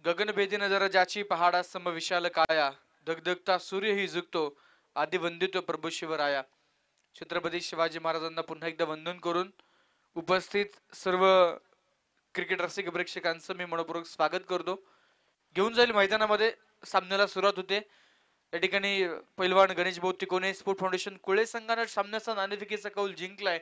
गगनभेदी नजर ज्याची पहाडासम विशाल काया, धगधगता सूर्यही झुकतो, आदि वंदितो प्रभू शिवराया. छत्रपती शिवाजी महाराजांना पुन्हा एकदा वंदन करून उपस्थित सर्व क्रिकेट रसिक प्रेक्षकांचं मी मनपूर्वक स्वागत करतो. घेऊन जाईल मैदानामध्ये सामन्याला सुरुवात होते. या ठिकाणी पैलवान गणेश भाऊ तिकोने स्पोर्ट फाउंडेशन कुळे संघाने सामन्याचा नाणेफेकीचा कौल जिंकलाय.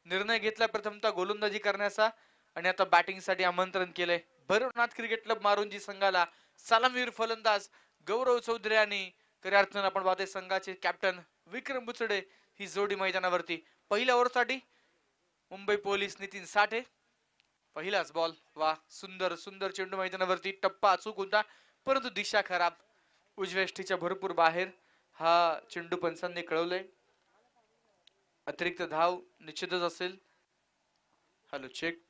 निर्णय घेतला प्रथमतः गोलंदाजी करण्याचा आणि आता बॅटिंग साठी आमंत्रण केलंय. भैरवनाथ क्रिकेट क्लब मारुंजी संघाला सलामीवीर फलंदाज गौरव चौधरी आणि खऱ्या अर्थानं आपण पाहतोय संघाचे कॅप्टन विक्रम बुचडे ही जोडी मैदानावरती. पहिल्या ओव्हरसाठी मुंबई पोलीस नितीन साठे. पहिलाच बॉल, वा सुंदर सुंदर चेंडू मैदानावरती, टप्पा अचूक होता परंतु दिशा खराब, उजव्या यष्टीच्या भरपूर बाहेर हा चेंडू पंचांनी कळवलंय. अतिरिक्त धाव निश्चितच असेल. Hello check.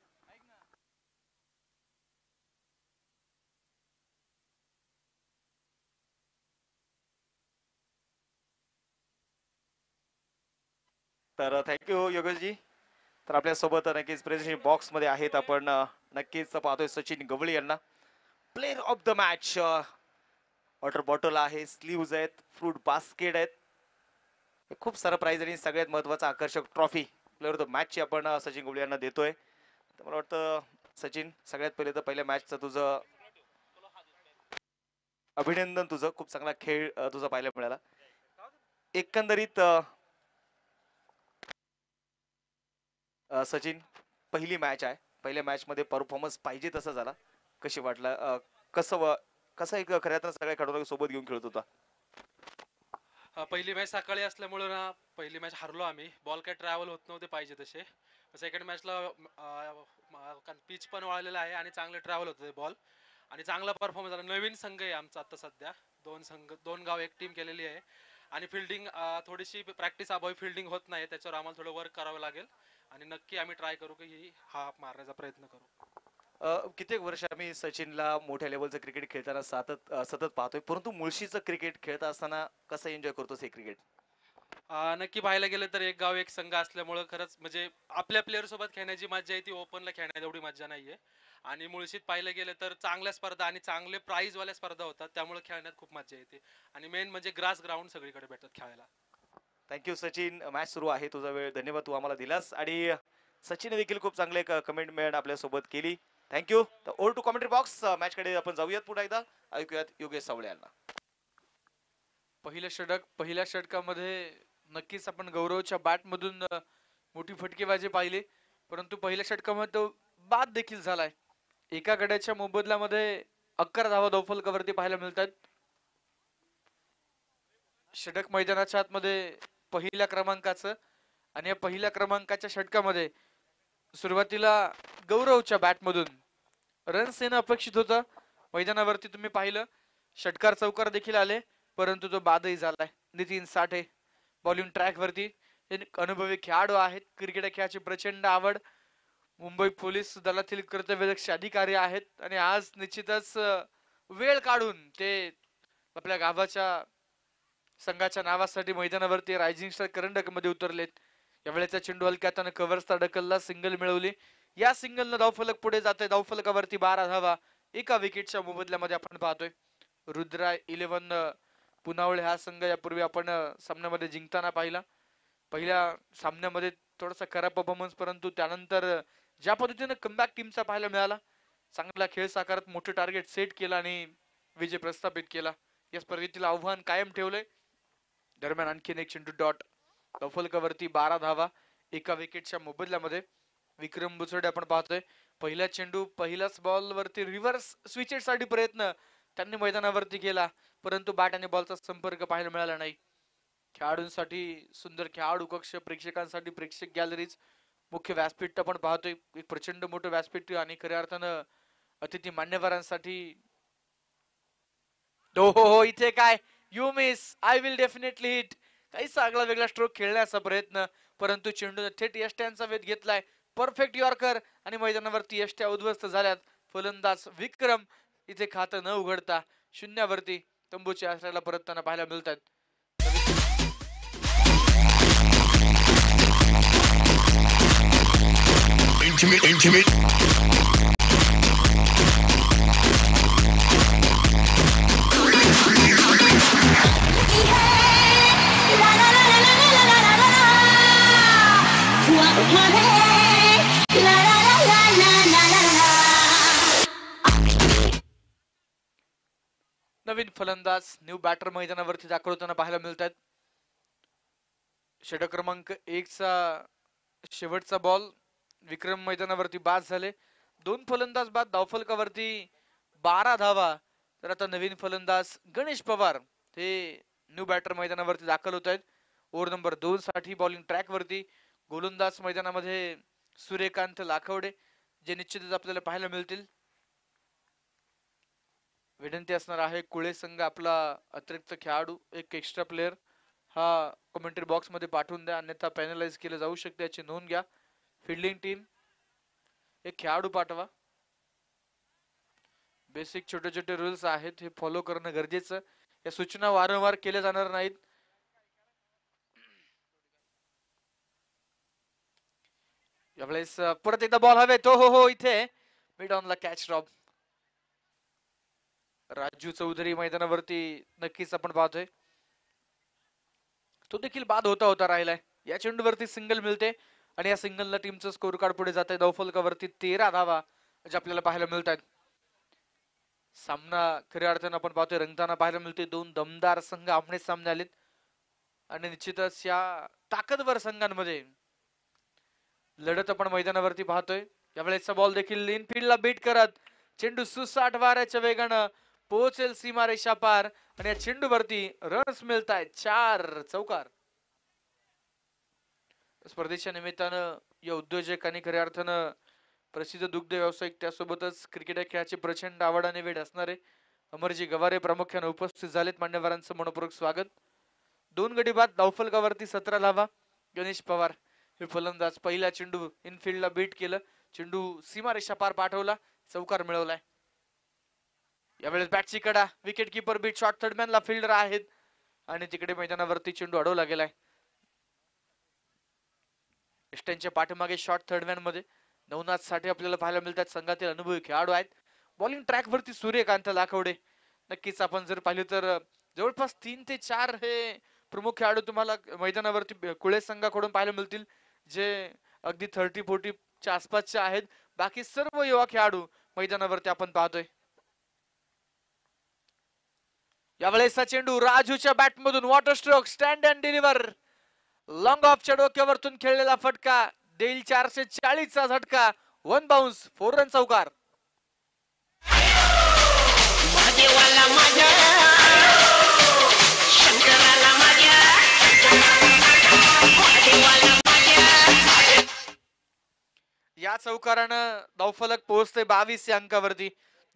तर थँक्यू योगेशजी. तर आपल्या सोबत नक्कीच प्रेझेंटेशन बॉक्स मध्ये आहेत. आपण नक्कीच पाहतोय सचिन गवळी यांना. Player of the match, water bottle आहे, स्लीव्ज आहेत, फ्रूट बास्केट आहेत, खूप सारं प्राइज आणि सगळ्यात महत्वाचा आकर्षक ट्रॉफी प्लेअर ऑफ द मॅचची आपण सचिन गवळी यांना देतोय. तर मला वाटतं सचिन, सगळ्यात पहिले तर पहिल्या मॅचचं तुझं अभिनंदन. तुझं खूप चांगला खेळ तुझा पाहायला मिळाला. एकंदरीत सचिन, पहिली मॅच आहे, पहिल्या मॅच मध्ये परफॉर्मन्स पाहिजे तसा झाला. कशी वाटला, कसं एक खऱ्या तर सगळ्या खेळाडू सोबत घेऊन खेळत होता? पहिली मॅच सकाळी असल्यामुळे ना पहिली मॅच हरलो आम्ही. बॉल काय ट्रॅव्हल होत नव्हते पाहिजे तसे. सेकंड मॅचला पिच पण वाळलेला आहे आणि चांगले ट्रॅव्हल होते बॉल आणि चांगला परफॉर्मन्स झाला. नवीन संघ आहे आमचा आता सध्या. दोन गाव एक टीम केलेली आहे आणि फिल्डिंग थोडीशी प्रॅक्टिस अभावी फिल्डिंग होत नाही. त्याच्यावर आम्हाला थोडं वर्क करावं लागेल आणि नक्की आम्ही ट्राय करू की हा मारण्याचा प्रयत्न करू. कित्येक वर्ष आम्ही सचिनला मोठ्या लेवलचं क्रिकेट खेळताना सतत पाहतोय, परंतु मुळशीचं क्रिकेट खेळत असताना कसं एन्जॉय करतोस हे क्रिकेट? नक्की पाहायला गेलं तर एक गाव एक संघ असल्यामुळे खरंच म्हणजे आपल्या प्लेअर सोबत खेळण्याची मजा आहे ती ओपनला खेळण्यात एवढी मजा नाहीये. आणि मुळशीत पाहिलं गेलं तर चांगल्या स्पर्धा आणि चांगले प्राइज वाल्या स्पर्धा होतात, त्यामुळे खेळण्यात खूप मजा येते आणि मेन म्हणजे ग्रास ग्राउंड सगळीकडे भेटतात खेळायला. थँक्यू सचिन. मॅच सुरू आहे, तुझा वेळ धन्यवाद, तू आम्हाला दिलास. आणि सचिन देखील खूप चांगले कमेंटमेंट आपल्या सोबत केली. थँक्यू. तर over to commentary box. Match कडे आपण जाऊयात पुन्हा एकदा. ऐकूयात योगेश सावळे यांना. पहिलं षटक, पहिल्या षटकामध्ये नक्कीच आपण गौरवच्या बॅट मधून मोठी फटकेबाजी पाहिली, परंतु पहिल्या षटकामध्ये तो बाद देखील झालाय. एका गड्याच्या मोबदल्यामध्ये 11 धावा धावफलकावरती पाहायला मिळतात. षटक मैदानाच्या आतमध्ये पहिल्या क्रमांकाचं आणि या पहिल्या क्रमांकाच्या षटकामध्ये सुरुवातीला गौरवच्या बॅट मधून रन्स येणं अपेक्षित होतं. मैदानावरती तुम्ही पाहिलं षटकार चौकार देखील आले, परंतु तो बादही झालाय. नितीन साठे बॉलिंग ट्रॅक वरती, अनुभवी खेळाडू आहेत, क्रिकेट खेळाची प्रचंड आवड, मुंबई पोलीस दलातील कर्तव्यदक्ष अधिकारी आहेत आणि आज निश्चितच वेळ काढून ते आपल्या गावाच्या संघाच्या नावासाठी मैदानावरती रायझिंग स्टार करंडक मध्ये उतरलेत. यावेळेचा चेंडू हलक्यात कव्हरचा ढकलला, सिंगल मिळवली. या सिंगलनं धावफलक पुढे जाते. धावफलकावरती 12 धावा एका विकेटच्या मोबदल्यामध्ये आपण पाहतोय. रुद्रा 11 पुनावळे हा संघ यापूर्वी आपण सामन्यामध्ये जिंकताना पाहिला. पहिल्या सामन्यामध्ये थोडासा खराब परफॉर्मन्स, परंतु त्यानंतर ज्या पद्धतीने कमबॅक टीमचा पाहायला मिळाला, चांगला खेळ साकारत मोठे टार्गेट सेट केला आणि विजय प्रस्थापित केला. या स्पर्धेतील आव्हान कायम ठेवलंय. दरम्यान आणखीन एक चेंडू डॉट, धावफलकावरती 12 धावा एका विकेटच्या मोबदल्यामध्ये. विक्रम बुचडे आपण पाहतोय पहिला चेंडू पहिल्याच बॉल वरती रिव्हर्स स्विचेट साठी प्रयत्न त्यांनी मैदानावरती केला, परंतु बॅट आणि बॉलचा संपर्क पाहायला मिळाला नाही. खेळाडूंसाठी सुंदर खेळाडू कक्ष, प्रेक्षकांसाठी प्रेक्षक गॅलरीज, मुख्य व्यासपीठ आपण पाहतोय एक प्रचंड मोठं व्यासपीठ आणि खऱ्या अर्थानं अतिथी मान्यवरांसाठी. हो इथे काय you miss, I will definitely hit, काही चांगला वेगळा स्ट्रोक खेळण्याचा प्रयत्न, परंतु चेंडूने थेट यष्ट्यांचा वेध घेतलाय. परफेक्ट यॉर्कर आणि मैदानावरती यष्ट्या उद्ध्वस्त झाल्यात. फलंदाज विक्रम इथे खातं न उघडता शून्यावरती तंबूच्या आश्रयाला परतताना पाहायला मिळतात. नवीन फलंदाज न्यू बॅटर मैदानावरती दाखल होताना पाहायला मिळतात. षटक क्रमांक 1 चा शेवटचा बॉल विक्रम मैदानावरती बाद झाले. 2 फलंदाज बाद धावफलकावरती 12 धावा. तर आता नवीन फलंदाज गणेश पवार हे न्यू बॅटर मैदानावरती दाखल होत आहेत. ओव्हर नंबर 2 साठी बॉलिंग ट्रॅक वरती गोलंदाज मैदानामध्ये सूर्यकांत लाखवडे जे निश्चितच आपल्याला पाहायला मिळतील. विनंती असणार आहे कुळे संघ आपला अतिरिक्त खेळाडू एक एक्स्ट्रा प्लेयर हा कमेंट्री बॉक्स मध्ये पाठवून द्या, अन्यथा पॅनलाइज केलं जाऊ शकते याची नोंद घ्या. फिल्डिंग टीम एक खेळाडू पाठवा. बेसिक छोटे छोटे रूल्स आहेत हे फॉलो करणं गरजेचं. या सूचना वारंवार केल्या जाणार नाहीत. यावेळेस परत एकदा बॉल हवे तो हो इथे मिड ऑनला कॅच ड्रॉप. राजू चौधरी मैदानावरती नक्कीच आपण पाहतोय तो देखील बाद होता होता राहिलाय. या चेंडूवरती सिंगल मिळते आणि या सिंगलला टीमचं स्कोर कार्ड पुढे जात आहे. धावफलकावरती 13 धावा जे आपल्याला पाहायला मिळतात. सामना खऱ्या अर्थानं आपण पाहतोय रंगताना पाहायला मिळते. 2 दमदार संघ आमने सामने आलेत आणि निश्चितच या ताकदवर संघांमध्ये लढत आपण मैदानावरती पाहतोय. यावेळेचा बॉल देखील इनफिल्डला बीट करत चेंडू सुसाट वाऱ्याच्या वेगानं पोहोचेल सीमारेषा पार आणि या चेंडूवरती रन्स मिळत आहेत 4 चौकार. स्पर्धेच्या निमित्तानं या उद्योजक आणि खऱ्या अर्थानं प्रसिद्ध दुग्ध व्यावसायिक त्यासोबतच क्रिकेट या खेळाची प्रचंड आवड आणि वेळ असणारे अमरजी गवारे प्रामुख्याने उपस्थित झालेत. मान्यवरांचं मनपूर्वक स्वागत. 2 गडी बाद धावफलकावरती 17 धावा. गणेश पवार हे फलंदाज पहिला चेंडू इनफिल्डला बीट केलं, चेंडू सीमारेषा पार पाठवला, चौकार मिळवलाय. यावेळेस बॅटची कडा विकेट किपर बीट शॉर्ट थर्डमॅनला फिल्डर आहेत आणि तिकडे मैदानावरती चेंडू अडवला गेलाय. इस्टनच्या पाठीमागे शॉर्ट थर्डमॅन मध्ये नवनाथ साठी आपल्याला पाहायला मिळतात. संघातील अनुभवी खेळाडू आहेत. बॉलिंग ट्रॅक वरती सूर्यकांत लाखवडे. नक्कीच आपण जर पाहिलं तर जवळपास 3 ते 4 हे प्रमुख खेळाडू तुम्हाला मैदानावरती कुळे संघाकडून पाहायला मिळतील जे अगदी 30-40 च्या आसपासचे आहेत. बाकी सर्व युवा खेळाडू मैदानावरती आपण पाहतोय. यावेळेसचा चेंडू राजूच्या बॅट मधून what a stroke stand and deliver long ऑफच्या डोक्यावरतून खेळलेला फटका देईल 440 चा झटका. 1 बाउन्स 4 रन चौकार. या चौकारानं धावफलक पोहोचते 22 या अंकावरती.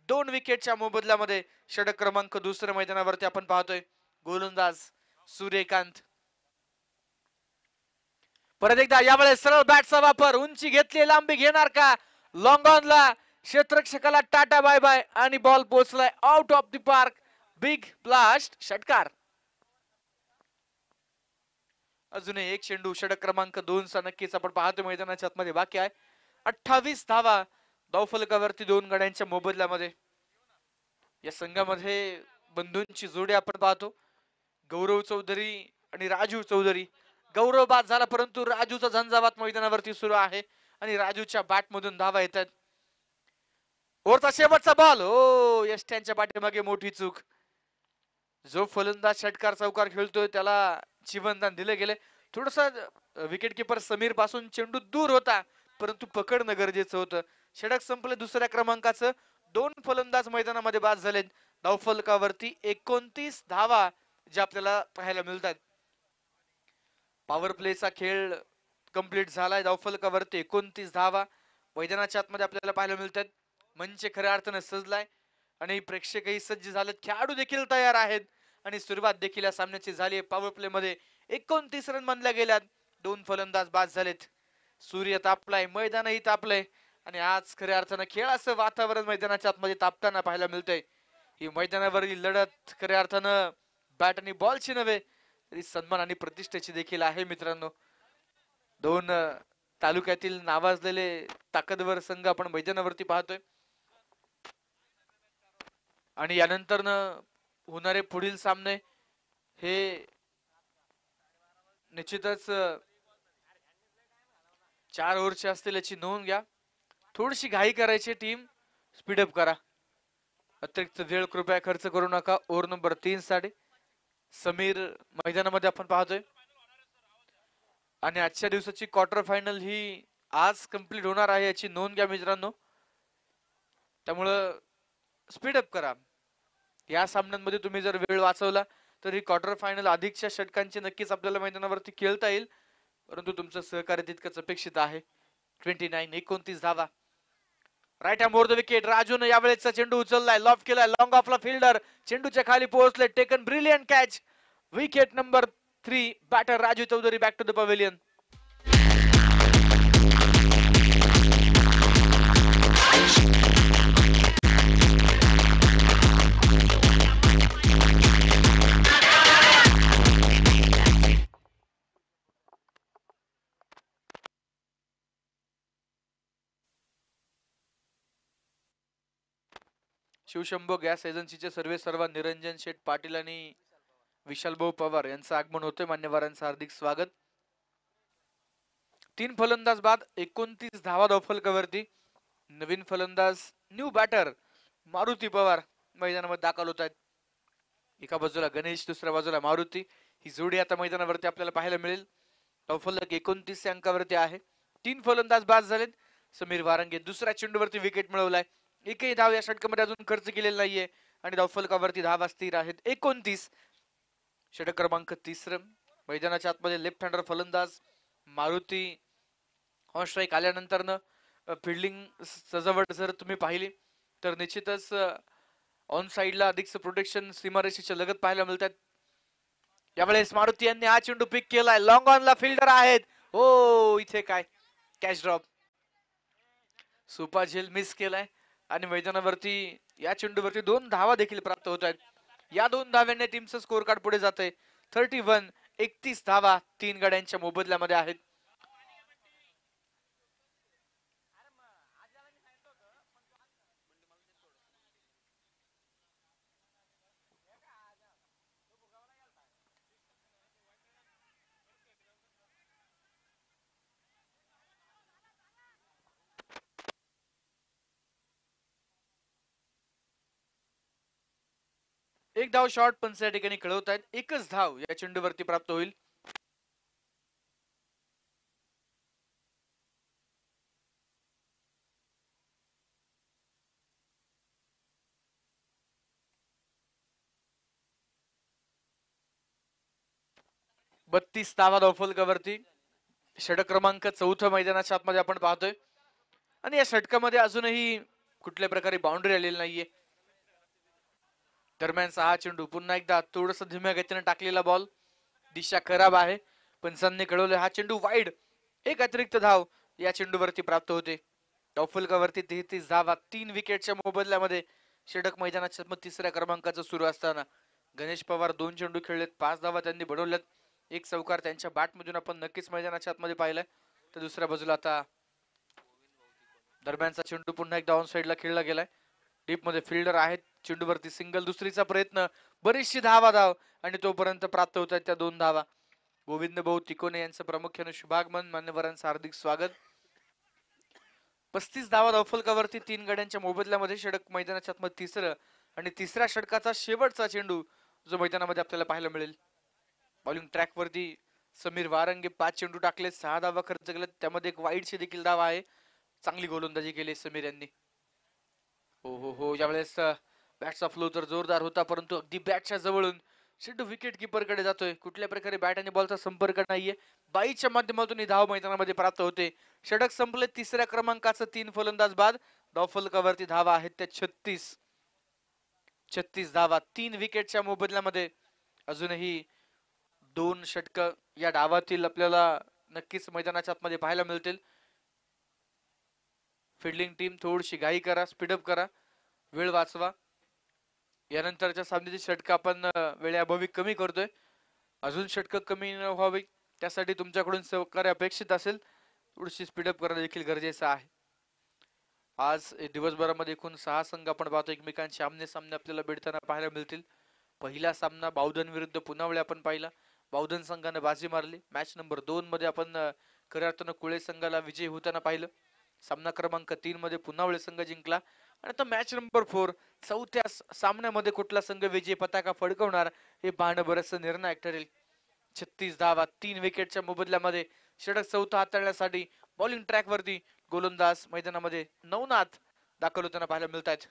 2 विकेटच्या मोबदल्यामध्ये षटक क्रमांक 2 मैदानावरती आपण पाहतोय. गोलंदाज सूर्यकांत परत एकदा यावेळेस सरळ बॅटचा वापर. उंची घेतली, लांबी घेणार का? लॉंग ऑनला क्षेत्ररक्षकाला टाटा बाय बाय आणि बॉल पोहोचलाय out of the park. Big blast षटकार. अजूनही एक चेंडू षटक क्रमांक 2 चा नक्कीच आपण पाहतो मैदानाच्या आतमध्ये बाकी आहे. 28 धावा धावफलकावरती 2 गड्यांच्या मोबदल्यामध्ये. या संघामध्ये बंधूंची जोडी आपण पाहतो. गौरव चौधरी आणि राजू चौधरी. गौरव बाद झाला परंतु राजूचा झंझावात मैदानावरती सुरू आहे आणि राजूच्या बॅट मधून धावा येतात. ओव्हरचा शेवटचा बॉल हो यष्ट्यांच्या पाठीमागे मोठी चूक. जो फलंदाज षटकार चौकार खेळतोय त्याला जीवनदान दिले गेले. थोडस विकेट किपर समीर पासून चेंडू दूर होता परंतु पकडणं गरजेचं होतं. षटक संपले 2ऱ्या क्रमांकाचं. 2 फलंदाज मैदानामध्ये बाद झालेत. धावफलकावरती 29 धावा जे आपल्याला पाहायला मिळतात. पॉवर प्लेचा खेळ कंप्लीट झालाय. धावफलकावरती 29 धावा मैदानाच्या आतमध्ये आपल्याला पाहायला मिळतात. मंच खऱ्या अर्थाने सजलाय आणि प्रेक्षकही सज्ज झालेत. खेळाडू देखील तयार आहेत आणि सुरुवात देखील या सामन्याची झाली आहे. पॉवर प्ले मध्ये 29 रन मानल्या गेल्यात. 2 फलंदाज बाद झालेत. सूर्य तापलाय, मैदानही तापलंय आणि आज खऱ्या अर्थानं खेळाचं वातावरण मैदानाच्या आतमध्ये तापताना पाहायला मिळतंय. ही मैदानावरील लढत खऱ्या अर्थानं बॅट आणि बॉलची नव्हे तरी सन्मान आणि प्रतिष्ठेची देखील आहे मित्रांनो. 2 तालुक्यातील नावाजलेले ताकदवर संघ आपण मैदानावरती पाहतोय आणि यानंतर होणारे पुढील सामने हे निश्चितच 4 ओव्हरचे असतील याची नोंद घ्या. थोडीशी घाई करायची टीम स्पीडअप करा. अतिरिक्त वेळ कृपया खर्च करू नका. ओव्हर नंबर 3 साठी समीर मैदानामध्ये आपण पाहतोय. आणि आजच्या दिवसाची क्वार्टर फायनल ही आज कंप्लीट होणार आहे याची नोंद घ्या मित्रांनो. त्यामुळं स्पीड अप करा. या सामन्यांमध्ये तुम्ही जर वेळ वाचवला तर ही क्वार्टर फायनल अधिकच्या षटकांची नक्कीच आपल्याला मैदानावरती खेळता येईल. परंतु तुमचं सहकार्य तितकंच अपेक्षित आहे. 29 धावा. Right hand more the wicket. राजून यावेळेसचा चेंडू उचललाय, लॉफ केलाय, लॉंग ऑफला फिल्डर चेंडूच्या खाली पोहोचले. Taken brilliant catch. Wicket number 3. Batter Raju Chaudhari back to the pavilion. Shivshambho gas एजन्सीचे सर्वे सर्व निरंजन शेठ पाटील आणि विशाल भाऊ पवार यांचं आगमन होते. मान्यवरांचं हार्दिक स्वागत. 3 फलंदाज बाद 29 धावा धावफलकावरती. नवीन फलंदाज न्यू बॅटर मारुती पवार मैदानामध्ये दाखल होत आहेत. एका बाजूला गणेश, दुसऱ्या बाजूला मारुती. ही जोडी आता मैदानावरती आपल्याला पाहायला मिळेल. धावफलक 29 अंकावरती आहे. 3 फलंदाज बाद झालेत. समीर वारंगे दुसऱ्या चेंडूवरती विकेट मिळवलाय. एकही धाव या षटकामध्ये अजून खर्च केलेला नाहीये आणि धावफलकावरती धावा स्थिर आहेत 29. षटक क्रमांक 3. मैदानाच्या आतमध्ये लेफ्ट हँडर फलंदाज मारुती ऑन स्ट्राईक आल्यानंतर फिल्डिंग सजावट जर तुम्ही पाहिली तर निश्चितच ऑन साइडला अधिकचं प्रोटेक्शन सीमारेषेच्या लगत पाहायला मिळतात. यावेळेस मारुती यांनी हा चेंडू पिक केलाय. लॉंग ऑनला फिल्डर आहेत. हो, इथे काय कॅच ड्रॉप. सुपा झेल मिस केलाय आणि मैदानावरती या चेंडूवरती 2 धावा देखील प्राप्त होत आहेत. या 2 धाव्यांनी टीमचं स्कोर कार्ड पुढे जाते. 31 धावा 3 गड्यांच्या मोबदल्यामध्ये आहेत. एक धाव शॉर्ट पंच या ठिकाणी खेळवत आहेत. एकच धाव या चेंडूवरती प्राप्त होईल. बत्तीस धावा धावफलकावरती. षटक क्रमांक 4 मैदानाच्या आतमध्ये आपण पाहतोय आणि या षटकामध्ये अजूनही कुठल्या प्रकारे बाउंड्री आलेली नाहीये. दरम्यानचा हा चेंडू पुन्हा एकदा थोडस धीम्या गतीने टाकलेला बॉल. दिशा खराब आहे. पंचांनी कळवले हा चेंडू वाईड. एक अतिरिक्त धाव या चेंडूवरती प्राप्त होते. धावफलकावरती 33 धावा 3 विकेटच्या मोबदल्यामध्ये. षटक मैदानाच्या 3ऱ्या क्रमांकाचं सुरू असताना गणेश पवार 2 चेंडू खेळलेत. 5 धावा त्यांनी बनवल्यात. एक चौकार त्यांच्या बॅट मधून आपण नक्कीच मैदानाच्या आतमध्ये पाहिलाय. तर दुसऱ्या बाजूला आता दरम्यानचा चेंडू पुन्हा एकदा ऑन साइडला खेळला गेलाय. डीप मध्ये फिल्डर आहेत. चेंडूवरती सिंगल. दुसरीचा प्रयत्न. बरीचशी धाव आणि तोपर्यंत प्राप्त होत आहेत त्या 2 धावा. गोविंद भाऊ तिकोने यांचं प्रामुख्याने शुभागमन. मान्यवरांचं हार्दिक स्वागत. 35 धावा धावफलकावरती 3 गड्यांच्या मोबदल्यामध्ये. षटक मैदानाच्या आतमध्ये 3रं आणि 3ऱ्या षटकाचा शेवटचा चेंडू जो मैदानामध्ये आपल्याला पाहायला मिळेल. बॉलिंग ट्रॅक वरती समीर वारंगे 5 चेंडू टाकले, 6 धावा खर्च केले. त्यामध्ये एक वाईडची देखील धाव आहे. चांगली गोलंदाजी केली समीर यांनी. हो हो हो, यावेळेस बॅटचा फ्लो तर जोरदार होता परंतु अगदी बॅटच्या जवळून चेंडू विकेट किपर कडे जातोय. कुठल्या प्रकारे बॅट आणि बॉलचा संपर्क नाहीये. बाईच्या माध्यमातून ही धाव मैदानामध्ये प्राप्त होते. षटक संपले. 3ऱ्या क्रमांकाचं 3 फलंदाज बाद. धावफलकावरती धावा आहेत त्या 36 धावा 3 विकेटच्या मोबदल्यामध्ये. अजूनही 2 षटक या डावातील आपल्याला नक्कीच मैदानाच्या आतमध्ये पाहायला मिळतील. फिल्डिंग टीम थोडीशी घाई करा, स्पीडअप करा, वेळ वाचवा. यानंतरच्या सामन्याची षटक आपण वेळेअभावी कमी करतोय. अजून षटक कमी न व्हावी त्यासाठी तुमच्याकडून सहकार्य अपेक्षित असेल. थोडीशी स्पीडअप करणं देखील गरजेचं आहे. आज दिवसभरामध्ये एकूण 6 संघ आपण पाहतो एकमेकांचे आमने सामने आपल्याला भिडताना पाहायला मिळतील. पहिला सामना बावधन विरुद्ध पुनावळे आपण पाहिला. बावधन संघाने बाजी मारली. मॅच नंबर 2 मध्ये आपण खऱ्या अर्थानं कुळे संघाला विजयी होताना पाहिलं. सामना क्रमांक 3 मध्ये पुनावळे संघ जिंकला आणि आता मॅच नंबर 4 चौथ्या सामन्यामध्ये कुठला संघ विजय पताका फडकवणार हे पाहणं बरंचसं निर्णायक ठरेल. 36 धावा 3 विकेटच्या मोबदल्यामध्ये षटक चौथा हाताळण्यासाठी बॉलिंग ट्रॅक वरती गोलंदाज मैदानामध्ये नवनाथ दाखल होताना पाहायला मिळत आहेत.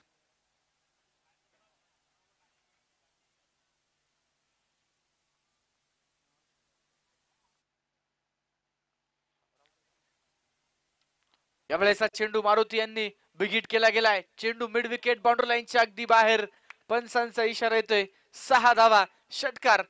यावेळेस चेंडू मारुती यांनी बिगिट केला गेलाय. चेंडू मिड विकेट बाउंड्री लाईनच्या अगदी बाहेर. पंचांचा इशारा येतोय. 6 धावा षटकार.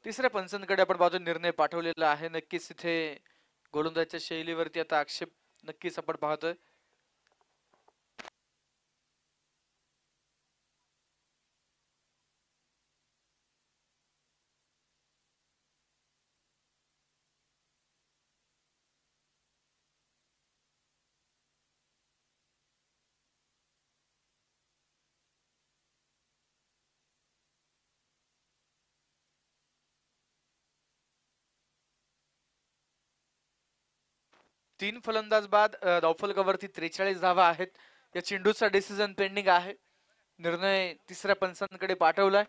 तिसऱ्या पंचांकडे आपण पाहतो निर्णय पाठवलेला आहे. नक्कीच इथे गोलंदाजच्या शैलीवरती आता आक्षेप नक्कीच आपण पाहतोय. तीन फलंदाज बाद धावफलकावरती 43 धावा आहेत. या चेंडूचा डिसिजन पेंडिंग आहे. निर्णय तिसऱ्या पंचांकडे पाठवलाय.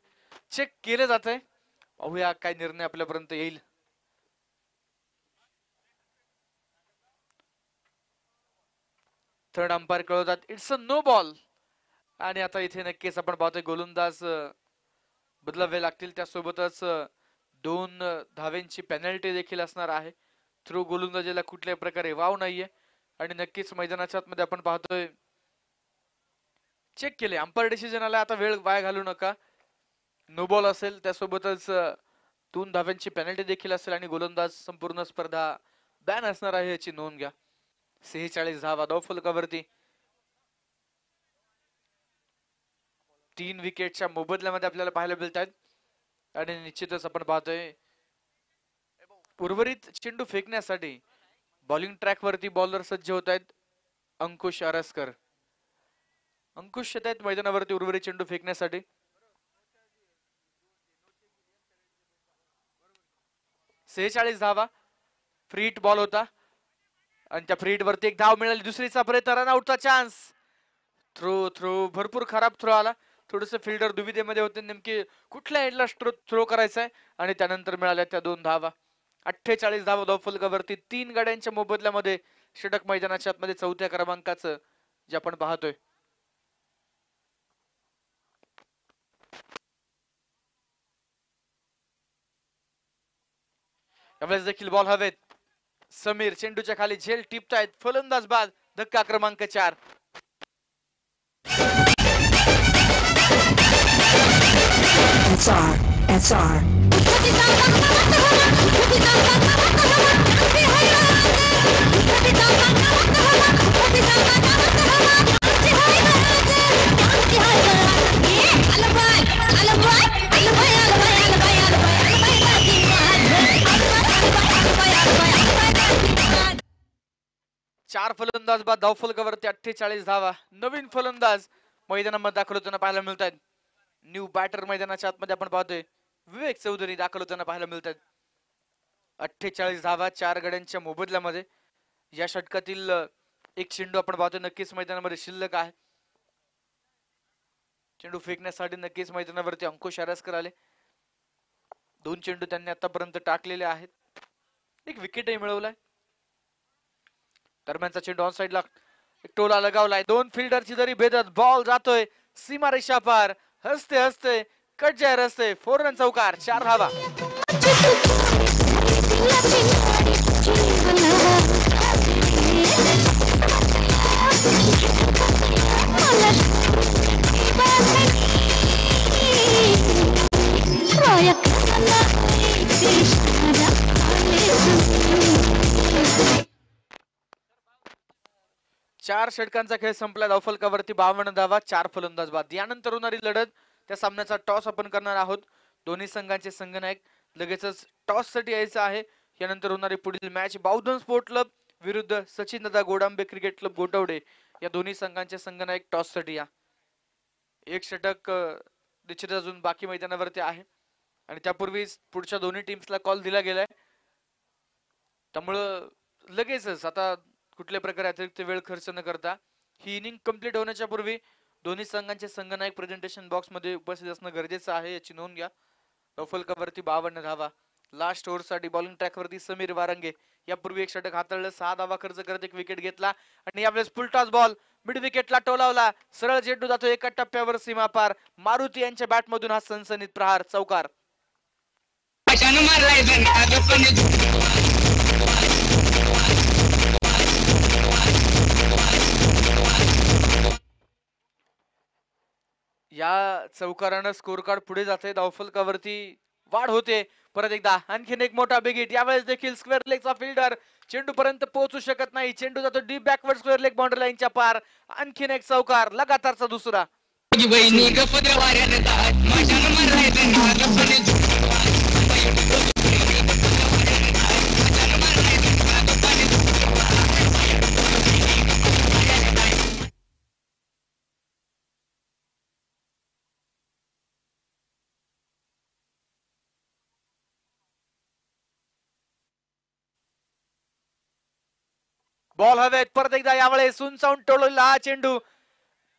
चेक केले जात आहे. पाहूया काय निर्णय आपल्यापर्यंत येईल. थर्ड अंपायर कळवतात इट्स अ नो बॉल. आणि आता इथे नक्कीच आपण पाहतोय गोलंदाज बदलावे लागतील. त्यासोबतच 2 धाव्यांची पेनल्टी देखील असणार आहे. थ्रो गोलंदाजीला कुठल्याही प्रकारे वाव नाहीये. आणि नक्कीच मैदानाच्या आतमध्ये आपण पाहतोय चेक केले. अंपायर डिसिजन आला. आता वेळ वाया घालू नका. नो बॉल असेल त्यासोबतच 2 धाव्यांची पेनल्टी देखील असेल आणि गोलंदाज संपूर्ण स्पर्धा बॅन असणार आहे याची नोंद घ्या. 46 धावा धावफलकावरती 3 विकेटच्या मोबदल्यामध्ये आपल्याला पाहायला मिळत आहेत. आणि निश्चितच आपण पाहतोय उर्वरित चेंडू फेकण्यासाठी बॉलिंग ट्रॅक वरती बॉलर सज्ज होत आहेत. अंकुश आरसकर अंकुश येत आहेत मैदानावरती उर्वरित चेंडू फेकण्यासाठी. 46 धावा. फ्री हिट बॉल होता आणि त्या फ्री हिट वरती एक धाव मिळाली. दुसरीचा प्रयत्न रन आउटचा चान्स. थ्रो भरपूर खराब थ्रो आला. थोडस फिल्डर दुविधेमध्ये होते नेमकी कुठल्या एंडला थ्रो करायचा आहे. आणि त्यानंतर मिळाल्या त्या 2 धावा. 48 धावा धावफलकावरती 3 गाड्यांच्या मोबदल्यामध्ये षटक मैदानाच्या आतमध्ये चौथ्या क्रमांकाचं जे आपण पाहतोय. यावेळेस देखील बॉल हवेत. समीर चेंडूच्या खाली झेल टिपतायत. फलंदाज बाद. धक्का क्रमांक 4. SR 4 फलंदाज बाद धावफलकावरती 48 धावा. नवीन फलंदाज मैदानामध्ये दाखल होताना पाहायला मिळत आहेत. न्यू बॅटर मैदानाच्या आतमध्ये आपण पाहतोय विवेक चौधरी दाखल होताना पाहायला मिळत आहेत. 48 धावा 4 गड्यांच्या मोबदल्यामध्ये. या षटकातील एक चेंडू आपण पाहतोय नक्कीच मैदानामध्ये शिल्लक आहे. चेंडू फेकण्यासाठी नक्कीच मैदानावरती अंकुश आरासकर आले. 2 चेंडू त्यांनी आतापर्यंत टाकलेले आहेत. एक विकेटही मिळवलाय. दरम्यानचा चेंडू ऑन साइडला एक टोला लगावलाय. 2 फिल्डरची जरी भेदत बॉल जातोय सीमारेषा पार. हसते हसते कट जाहीर असते. 4 रन चौकार 4 धावा. चार षटकांचा खेळ संपला. धावफलकावरती 52 धावा 4 फलंदाज बाद. यानंतर होणारी लढत त्या सामन्याचा टॉस आपण करणार आहोत. दोन्ही संघांचे संघनायक लगेचच टॉस साठी यायचं आहे. यानंतर होणारी पुढील मॅच बावधन स्पोर्ट क्लब विरुद्ध सचिन दादा गोडांबे क्रिकेट क्लब गोटवडे. या दोन्ही संघांचे संघनायक टॉस साठी या. एक षटक निश्चित अजून बाकी मैदानावरती आहे आणि त्यापूर्वीच पुढच्या दोन्ही टीम्सला कॉल दिला गेलाय. त्यामुळं लगेचच आता कुठल्या प्रकारे अतिरिक्त वेळ खर्च न करता ही इनिंग कंप्लीट होण्याच्या पूर्वी दोन्ही संघांचे संघनायक प्रेझेंटेशन बॉक्स मध्ये उपस्थित असणं गरजेचं आहे, याची नोंद घ्या. धावफलकावरती 52 धावा. लास्ट ओव्हर साठी बॉलिंग ट्रॅक वरती समीर वारंगे. यापूर्वी एक षटक हाताळलं, 6 धावा खर्च करत एक विकेट घेतला आणि यावेळेस फुल टॉस बॉल मिड विकेटला टोलावला. सरळ चेंडू जातो एका टप्प्यावर सीमा पार. मारुती यांच्या बॅट मधून हा सनसनीत प्रहार चौकार. या चौकारानं स्कोर कार्ड पुढे जाते. धावफलकावरती वाढ होते. परत एकदा आणखीन एक मोठा बिग हिट. यावेळेस देखील स्क्वेअर लेगचा फिल्डर चेंडू पर्यंत पोहोचू शकत नाही. चेंडू जातो deep backward square leg boundary लाईनच्या पार. आणखीन एक चौकार, लगातारचा दुसरा. बॉल हवेत. परत एकदा यावेळेस उंचावून टोलवला हा चेंडू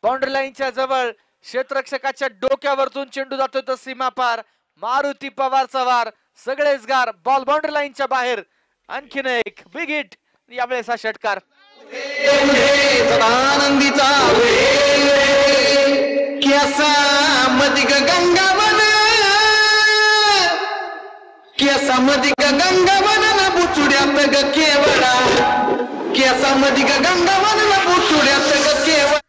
बाउंड्री लाईनच्या जवळ. क्षेत्ररक्षकाच्या डोक्यावरतून चेंडू जातोय तो सीमा पार. मारुती पवारचा वार. सगळेच गार. बॉल बाउंड्री लाईनच्या बाहेर. आणखीन एक बिग हिट. यावेळेस हा षटकार. आनंदीचा केसामधी गंगावन बुचुड्यात ग केवळा. केसामधी गंगावन बुचुड्यात ग केवळा.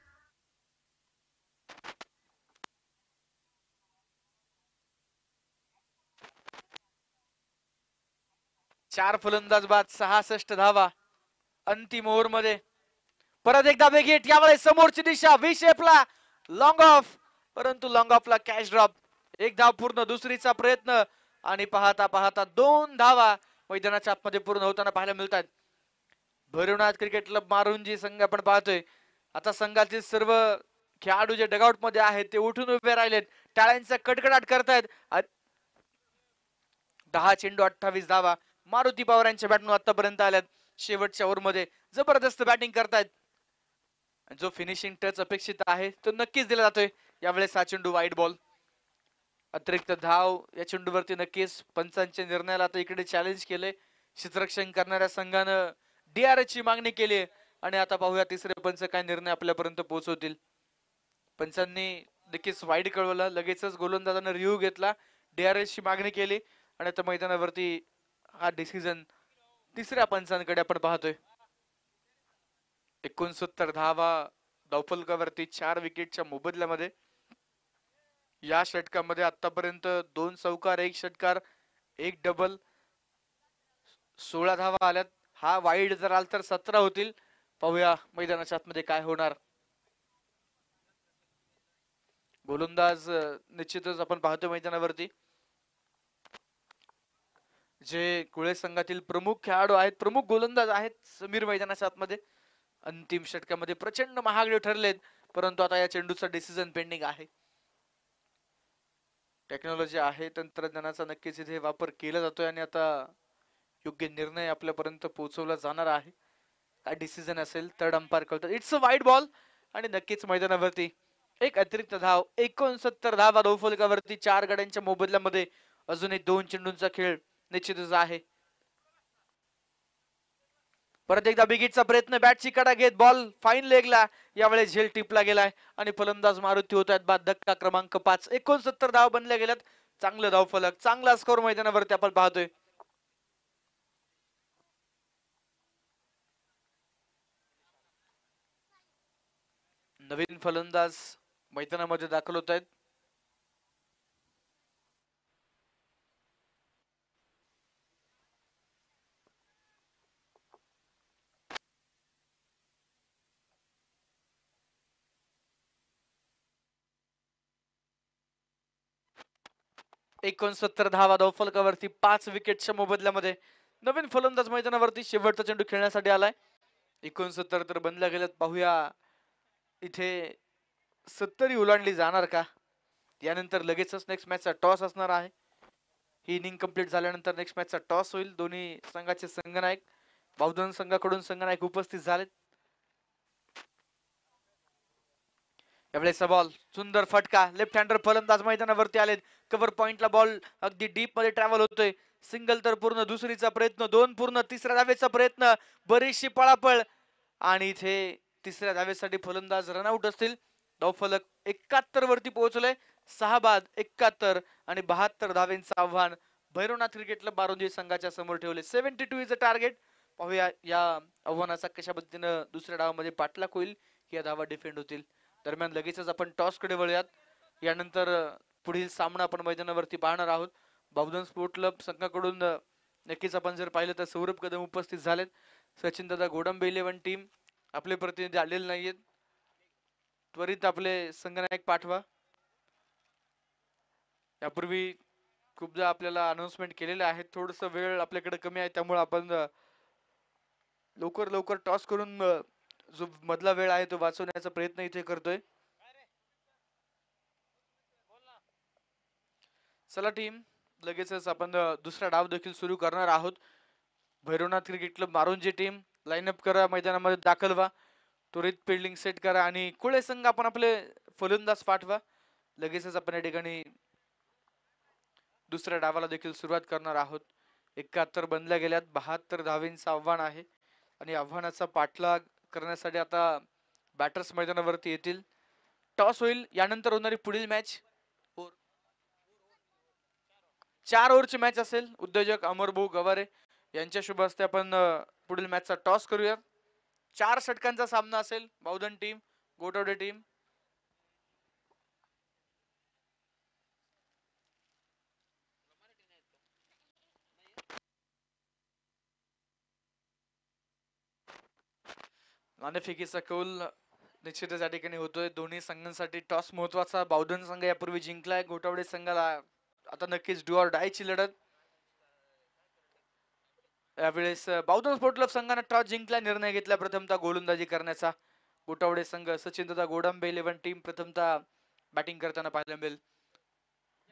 4 फलंदाज बाद 66 धावा. अंतिम ओव्हर मध्ये परत एकदा बिग हिट. यावेळेस समोरची दिशा व्ही शेपला लॉंग ऑफ, परंतु लॉंग ऑफला कॅच ड्रॉप. एक धाव पूर्ण. दुसरीचा प्रयत्न आणि पाहता पाहता 2 धावा मैदानाच्या आतमध्ये पूर्ण होताना पाहायला मिळतात. भैरवनाथ क्रिकेट क्लब मारुंजी संघ आपण पाहतोय. आता संघातील सर्व खेळाडू जे डगआउट मध्ये आहेत ते उठून उभे राहिलेत. टाळ्यांचा कडकडाट करतायत. 10 चेंडू 28 धावा मारुती पवार यांच्या बॅटमधून आतापर्यंत आल्यात. शेवटच्या ओव्हर मध्ये जबरदस्त बॅटिंग करतायत. जो फिनिशिंग टच अपेक्षित आहे तो नक्कीच दिला जातोय. यावेळेस हा चेंडू वाईड बॉल. अतिरिक्त धाव या चेंडूवरती नक्कीच पंचांच्या निर्णयाला आता इकडे चॅलेंज केले. क्षेत्ररक्षण करणाऱ्या संघानं DRS ची मागणी केली आणि आता पाहूया तिसरे पंच काय निर्णय आपल्यापर्यंत पोहोचवतील. पंचांनी नक्कीच वाईड कळवलं. लगेचच गोलंदाजानं रिव्ह्यू घेतला, DRS ची मागणी केली आणि आता मैदानावरती हा डिसिजन तिसऱ्या पंचांकडे आपण पाहतोय. 69 धावा धावफलकावरती 4 विकेटच्या मोबदल्यामध्ये. या षटकामध्ये आतापर्यंत 2 चौकार, 1 षटकार, 1 डबल, 16 धावा आल्यात. हा वाईड जर आला तर 17 होतील. पाहूया मैदानाच्या आतमध्ये काय होणार. गोलंदाज निश्चितच आपण पाहतोय मैदानावरती जे कुळे संघातील प्रमुख खेळाडू आहेत, प्रमुख गोलंदाज आहेत समीर मैदानाच्या आतमध्ये. अंतिम षटकामध्ये प्रचंड महागडे ठरलेत, परंतु आता या चेंडूचा डिसिजन पेंडिंग आहे. टेक्नॉलॉजी आहे, तंत्रज्ञानाचा नक्कीच इथे वापर केला जातोय आणि आता योग्य निर्णय आपल्यापर्यंत पोहोचवला जाणार आहे. काय डिसिजन असेल थर्ड अंपायर कळतं. इट्स अ वाईड बॉल आणि नक्कीच मैदानावरती एक अतिरिक्त धाव. 69 धावा धावफलकावरती 4 गड्यांच्या मोबदल्यामध्ये अजून एक 2 चेंडूंचा खेळ निश्चितच आहे. परत एकदा बिगिटचा प्रयत्न, बॅटची कडा घेत बॉल फाईन लेगला, यावेळेस झेल टिपला गेलाय आणि फलंदाज मारुती होत आहेत बाद. धक्का क्रमांक 5. 69 धाव बनल्या गेल्यात. चांगलं धावफलक, चांगला स्कोर मैदानावरती आपण पाहतोय. नवीन फलंदाज मैदानामध्ये दाखल होत आहेत. एकोणसत्तर धावा धावफलकावरती 5 विकेटच्या मोबदल्यामध्ये नवीन फलंदाज मैदानावरती शेवटचा चेंडू खेळण्यासाठी आलाय. 69 तर बनल्या गेल्यात. पाहूया इथे 70 ओलांडली जाणार का. यानंतर लगेचच नेक्स्ट मॅचचा टॉस असणार आहे. ही इनिंग कंप्लीट झाल्यानंतर नेक्स्ट मॅचचा टॉस होईल. दोन्ही संघाचे संघनायक बौद्धन संघाकडून संघनायक उपस्थित झालेत. यावेळेस बॉल, सुंदर फटका, लेफ्ट हँडर फलंदाज मैदानावरती आलेत. कव्हर पॉइंटला बॉल अगदी डीप मध्ये ट्रॅव्हल होतोय. सिंगल तर पूर्ण, दुसरीचा प्रयत्न, 2 पूर्ण, तिसऱ्या धावेचा प्रयत्न, बरीचशी पळापळ आणि इथे तिसऱ्या धावेसाठी फलंदाज रनआउट असतील. धावफलक 71 वरती पोहोचले. 6 बाद 71 आणि 72 धावेंचं आव्हान भैरवनाथ क्रिकेट क्लब बारोंदी संघाच्या समोर ठेवले. 72 इज अ टार्गेट. पाहूया या आव्हानाचा कशा पद्धतीनं दुसऱ्या डावामध्ये पाठलाग होईल, या धावा डिफेंड होतील. दरम्यान लगेचच आपण टॉस कडे वळूयात. यानंतर पुढील सामना आपण मैदानावरती पाहणार आहोत. बहुधन स्पोर्ट क्लब संघाकडून नक्कीच आपण जर पाहिलं तर सौरभ कदम उपस्थित झालेत. सचिन दादा गोडंबे 11 टीम आपले प्रतिनिधी आलेले नाहीयेत. त्वरित आपले संघनायक पाठवा. यापूर्वी खूपदा आपल्याला अनाउन्समेंट केलेले आहेत. थोडस वेळ आपल्याकडे कमी आहे, त्यामुळे आपण लवकर लवकर टॉस करून जो मधला वेळ आहे तो वाचवण्याचा प्रयत्न इथे करतोय. चला टीम, लगेचच आपण दुसरा डाव देखील सुरू करणार आहोत. Bhairavnath cricket club Marunji team lineup करा, मैदानामध्ये दाखल व्हा, त्वरित फिल्डिंग सेट करा आणि कुळे संघ आपण आपले फलंदाज पाठवा. लगेचच आपण या ठिकाणी दुसऱ्या डावाला देखील सुरुवात करणार आहोत. 71 बनल्या गेल्यात. 72 धावेंचं आव्हान आहे आणि आव्हानाचा पाठलाग करण्यासाठी आता बॅटर्स मैदानावरती येतील. टॉस होईल. यानंतर होणारी पुढील मॅच 4 ओव्हरची मॅच असेल. उद्योजक अमरभाऊ गवारे यांच्या शुभ हस्ते आपण पुढील मॅचचा टॉस करूया. 4 षटकांचा सामना असेल. बौद्धन टीम, गोटवडे टीम. नाणेफेकीचा कौल निश्चितच या ठिकाणी होतोय. दोन्ही संघांसाठी टॉस महत्वाचा. बौद्धन संघ यापूर्वी जिंकलाय. गोटावडे संघाला आता नक्कीच डू ऑर डाय ची लढत. यावेळेस बौद्धन स्पोर्ट क्लब संघाने टॉस जिंकला, निर्णय घेतला प्रथमतः गोलंदाजी करण्याचा. गोटावडे संघ सचिन दादा गोडंबे 11 टीम प्रथमतः बॅटिंग करताना पाहायला मिळेल.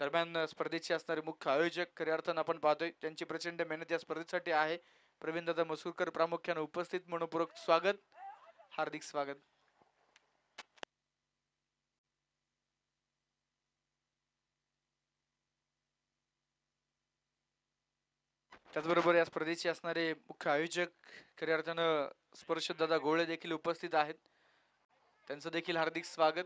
दरम्यान स्पर्धेचे असणारे मुख्य आयोजक खऱ्या अर्थानं आपण पाहतोय, त्यांची प्रचंड मेहनत या स्पर्धेसाठी आहे. प्रवीण दादा मसूरकर प्रामुख्याने उपस्थित. मनपूर्वक स्वागत, हार्दिक स्वागत. त्याचबरोबर या स्पर्धेचे असणारे मुख्य आयोजक खऱ्या अर्थानं स्पर्श दादा गोळे देखील उपस्थित आहेत. त्यांचं देखील हार्दिक स्वागत.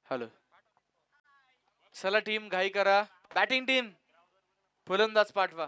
हॅलो, चला टीम घाई करा. बॅटिंग टीम फलंदाज पाठवा.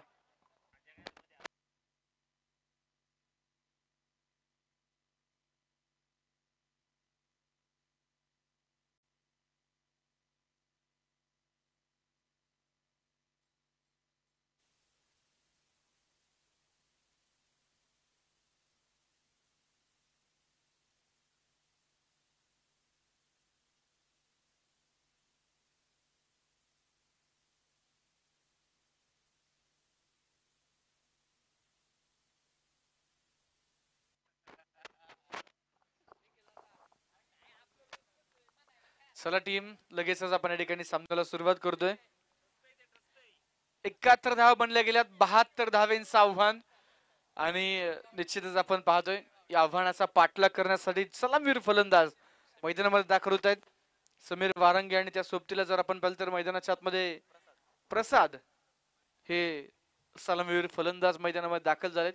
चला टीम, लगेचच आपण या ठिकाणी सामन्याला सुरुवात करतोय. 71 धावा बनल्या गेल्यात, 72 धावेंचं आव्हान. आणि निश्चितच आपण पाहतोय या आव्हानाचा पाठलाग करण्यासाठी सलामीवीर फलंदाज मैदानामध्ये दाखल होत आहेत. समीर वारंगे आणि त्या सोबतीला जर आपण पाहिलं तर मैदानाच्या आतमध्ये प्रसाद हे सलामीवीर फलंदाज मैदानामध्ये दाखल झालेत.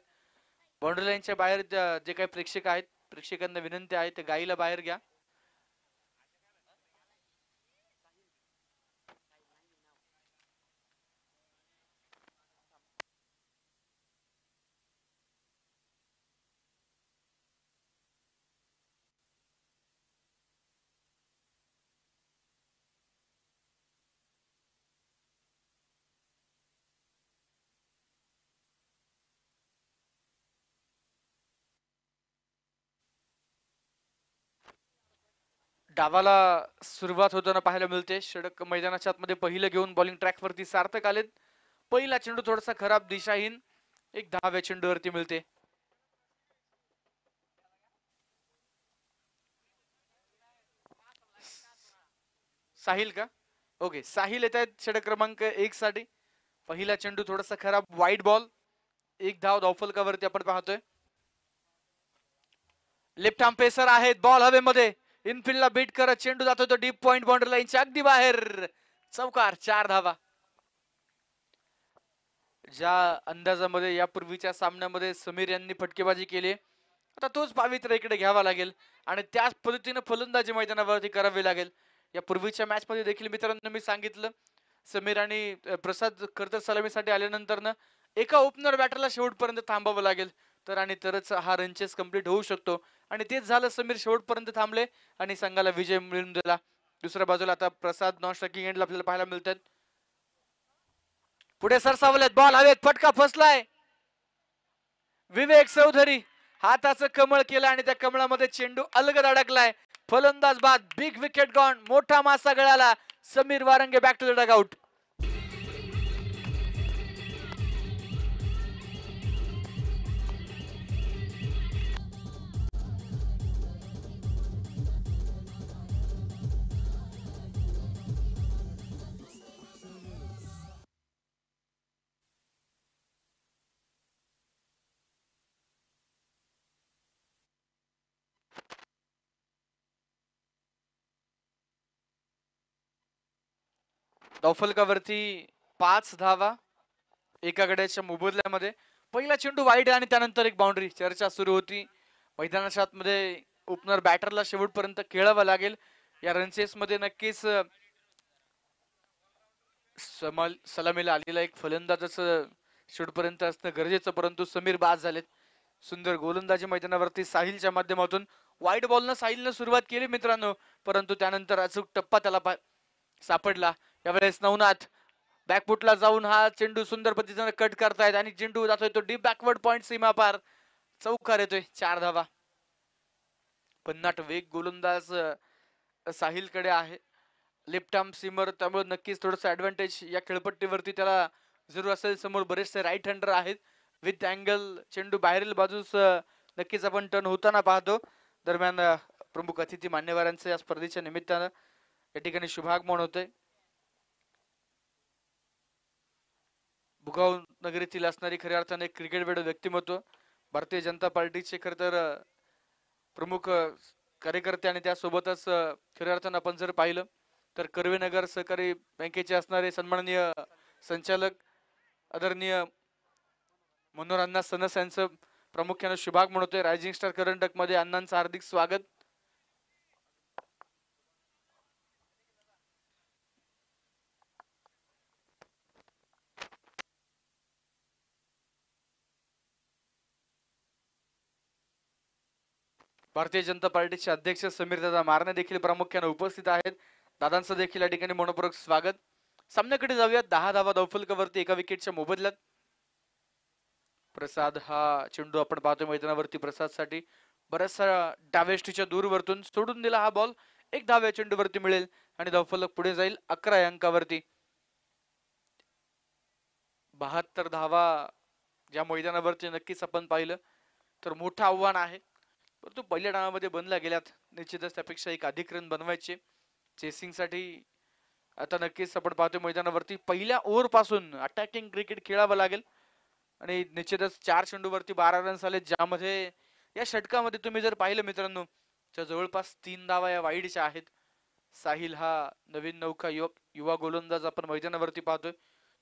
बाउंड्री लाईनच्या बाहेर जे काही प्रेक्षक आहेत, प्रेक्षकांना विनंती आहे ते गाईला बाहेर घ्या. डावाला सुरुवात होताना पाहायला मिळते. षटक मैदानाच्या आतमध्ये पहिलं घेऊन बॉलिंग ट्रॅक वरती सार्थक आलेत. पहिला चेंडू थोडासा खराब, दिशाहीन, एक दहाव्या चेंडूवरती मिळते. साहिल का? ओके, साहिल येत आहेत षटक क्रमांक 1 साठी. पहिला चेंडू थोडासा खराब, वाईड बॉल, एक धाव धावफलकावरती आपण पाहतोय. लेफ्ट आर्म पेसर आहेत, बॉल हवेमध्ये, इनफिल्डला बीट करत चेंडू जातो तो डीप पॉइंट बाउंड्री लाईनच्या अगदी बाहेर. चौकार, 4 धावा. ज्या अंदाजामध्ये यापूर्वीच्या सामन्यामध्ये समीर यांनी फटकेबाजी केली, आता तोच पावित्र्य इकडे घ्यावा लागेल आणि त्याच पद्धतीने फलंदाजी मैदानावरती करावी लागेल. या पूर्वीच्या मॅच मध्ये देखील मित्रांनो मी सांगितलं, समीर आणि प्रसाद खरतर सलामीसाठी आल्यानंतर ना एका ओपनर बॅटरला शेवटपर्यंत थांबावं लागेल, तर आणि तरच हा रन चेस कंप्लीट होऊ शकतो. आणि तेच झालं, समीर शेवटपर्यंत थांबले आणि संघाला विजय मिळवून दिला. दुसऱ्या बाजूला आता प्रसाद नॉन स्ट्रायकिंग एंडला आपल्याला पाहायला मिळतात. पुढे सरसावलेत, बॉल हवेत, फटका फसलाय. विवेक चौधरी हाताचं कमळ केलं आणि त्या कमळामध्ये चेंडू अलगद अडकलाय. फलंदाज बाद, बिग विकेट गॉन, मोठा मासा गळाला. Sameer Warange back to the dugout. धावफलकावरती 5 धावा एका गड्याच्या मोबदल्यामध्ये. पहिला चेंडू वाईड आणि त्यानंतर एक बाउंड्री. चर्चा सुरू होती मैदानाच्या आतमध्ये, ओपनर बॅटरला शेवटपर्यंत खेळावं लागेल. या रनचेस मध्ये नक्कीच सलामीला आलेला एक फलंदाजच शेवटपर्यंत असणं गरजेचं, परंतु समीर बाद झालेत. सुंदर गोलंदाजी मैदानावरती साहिलच्या माध्यमातून. वाईड बॉलनं साहिलनं सुरुवात केली मित्रांनो, परंतु त्यानंतर अचूक टप्पा त्याला सापडला. यावेळेस नवनाथ बॅकफुटला जाऊन हा चेंडू सुंदर पद्धतीने कट करतायत आणि चेंडू जातोय तो डीप बॅकवर्ड पॉइंट सीमा पार. चौकार येतोय, 4 धावा. पन्नाट वेग गोलंदाज साहिलकडे आहे, लेफ्ट आर्म सीमर, त्यामुळे नक्कीच थोडंसं ऍडव्हान्टेज या खेळपट्टीवरती त्याला जरूर असेल. समोर बरेचसे राईट हँडर आहेत. विथ अँगल चेंडू बाहेरील बाजूस नक्कीच आपण टर्न होताना पाहतो. दरम्यान प्रमुख अतिथी मान्यवरांचं या स्पर्धेच्या निमित्तानं या ठिकाणी शुभागमन होतंय. भुगाव नगरीतील असणारी खऱ्या अर्थाने क्रिकेट वेड व्यक्तिमत्व, भारतीय जनता पार्टीचे खर तर प्रमुख कार्यकर्ते आणि त्यासोबतच खऱ्या अर्थानं आपण जर पाहिलं तर कर्वेनगर सहकारी बँकेचे असणारे सन्माननीय संचालक आदरणीय मनोहर अण्णा सनस यांचं प्रामुख्याने शुभागमन होतोय. रायझिंग स्टार करंडक मध्ये अण्णांचं हार्दिक स्वागत. भारतीय जनता पार्टीचे अध्यक्ष समीर दादा मारणे देखील प्रामुख्याने उपस्थित आहेत. दादांचं देखील या ठिकाणी मनपूर्वक स्वागत. सामन्याकडे जाऊयात. 10 धावा धावफलकावरती एका विकेटच्या मोबदल्यात. प्रसाद हा चेंडू आपण पाहतोय मैदानावरती. प्रसाद साठी बराचसा डावेष्टीच्या दूरवरतून सोडून दिला हा बॉल. एक धाव या चेंडूवरती मिळेल आणि धावफलक पुढे जाईल 11 या अंकावरती. 72 धावा ज्या मैदानावरती नक्कीच आपण पाहिलं तर मोठं आव्हान आहे, परंतु पहिल्या डावामध्ये बनल्या गेल्यात. निश्चितच त्यापेक्षा एक अधिक रन बनवायचे. चेसिंग साठी आता नक्कीच आपण पाहतोय मैदानावरती पहिल्या ओव्हर पासून अटॅकिंग क्रिकेट खेळावं लागेल आणि निश्चितच 4 चेंडूवरती 12 रन्स आले, ज्यामध्ये या षटकामध्ये तुम्ही जर पाहिलं मित्रांनो तर जवळपास 3 धावा या वाईडच्या आहेत. साहिल हा नवीन नौका युवा गोलंदाज आपण मैदानावरती पाहतोय.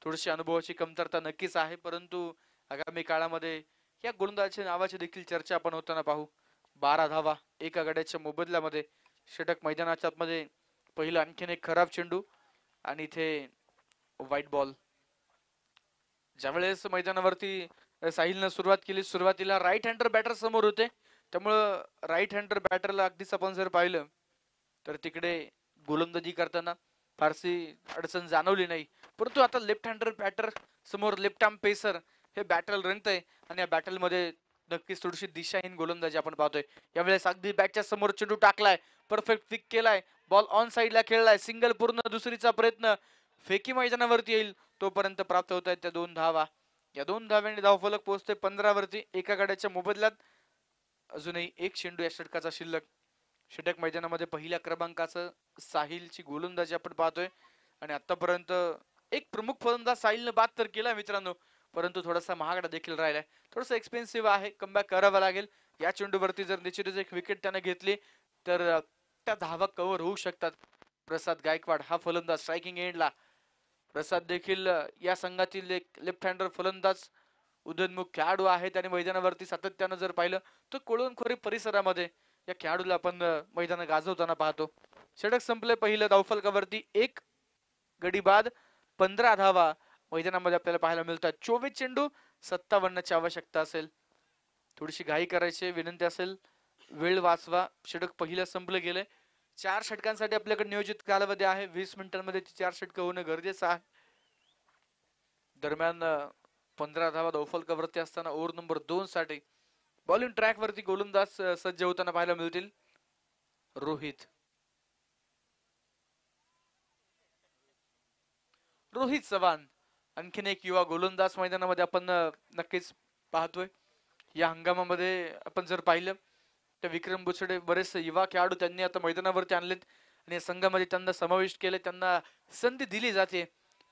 थोडीशी अनुभवाची कमतरता नक्कीच आहे, परंतु आगामी काळामध्ये या गोलंदाजाच्या नावाची देखील चर्चा आपण होताना पाहू. 12 धावा एका गड्याच्या मोबदल्यामध्ये षटक मैदानाच्या आतमध्ये. पहिलं आणखीन एक खराब चेंडू आणि इथे व्हाईट बॉल. ज्यावेळेस मैदानावरती साहिलनं सुरुवात केली, सुरुवातीला राईट हँडर बॅटर समोर होते, त्यामुळं राईट हँडर बॅटरला अगदीच आपण जर पाहिलं तर तिकडे गोलंदाजी करताना फारशी अडचण जाणवली नाही. परंतु आता लेफ्ट हँडर बॅटर समोर लेफ्ट आर्म पेसर हे बॅटल रंगतंय आणि या बॅटल मध्ये नक्कीच थोडीशी दिशाहीन गोलंदाजी आपण पाहतोय. यावेळेस अगदी बॅटच्या समोर चेंडू टाकलाय, परफेक्ट पिक केलाय, बॉल ऑन साइडला खेळलाय, सिंगल पूर्ण, दुसरीचा प्रयत्न, फेकी मैदानावरती येईल तोपर्यंत प्राप्त होत आहेत त्या 2 धावा. या 2 धाव्यांनी धावफलक पोहोचते 15 वरती एका गड्याच्या मोबदल्यात. अजूनही एक चेंडू या षटकाचा शिल्लक. षटक मैदानामध्ये पहिल्या क्रमांकाचं साहिलची गोलंदाजी आपण पाहतोय आणि आतापर्यंत एक प्रमुख फलंदाज साहिलनं बाद तर केला मित्रांनो, परंतु थोडासा महागडा देखील राहिलाय, थोडासा एक्सपेन्सिव्ह आहे. कमबॅक करावा लागेल. या चेंडूवरती जर निश्चितच एक विकेट त्याने घेतली तर त्या धावा कव्हर होऊ शकतात. प्रसाद गायकवाड हा फलंदाज स्ट्रायकिंग एंडला. प्रसाद देखील या संघातील एक लेफ्ट हँडर फलंदाज उदयोन्मुख खेळाडू आहेत आणि मैदानावरती सातत्यानं जर पाहिलं तर कोळवणखोरी परिसरामध्ये या खेळाडूला आपण मैदान गाजवताना पाहतो. षटक संपले पहिलं. धावफलकावरती एक गडी बाद, 15 धावा मैदानामध्ये आपल्याला पाहायला मिळतात. 24 चेंडू 57ची आवश्यकता असेल. थोडीशी घाई करायची विनंती असेल, वेळ वाचवा. षटक पहिलं संपलं गेले. 4 षटकांसाठी आपल्याकडे नियोजित कालावधी आहे. 20 मिनिटांमध्ये 4 षटक होणं गरजेचं आहे. दरम्यान 15 धावा धावफलकावरती असताना ओव्हर नंबर 2 साठी बॉलिंग ट्रॅक वरती गोलंदाज सज्ज होताना पाहायला मिळतील. रोहित चव्हाण आणखीन एक युवा गोलंदाज मैदानामध्ये आपण नक्कीच पाहतोय. या हंगामामध्ये आपण जर पाहिलं तर विक्रम बुचडे बरेच युवा खेळाडू त्यांनी आता मैदानावरती आणलेत आणि या संघामध्ये त्यांना समाविष्ट केले, त्यांना संधी दिली जाते.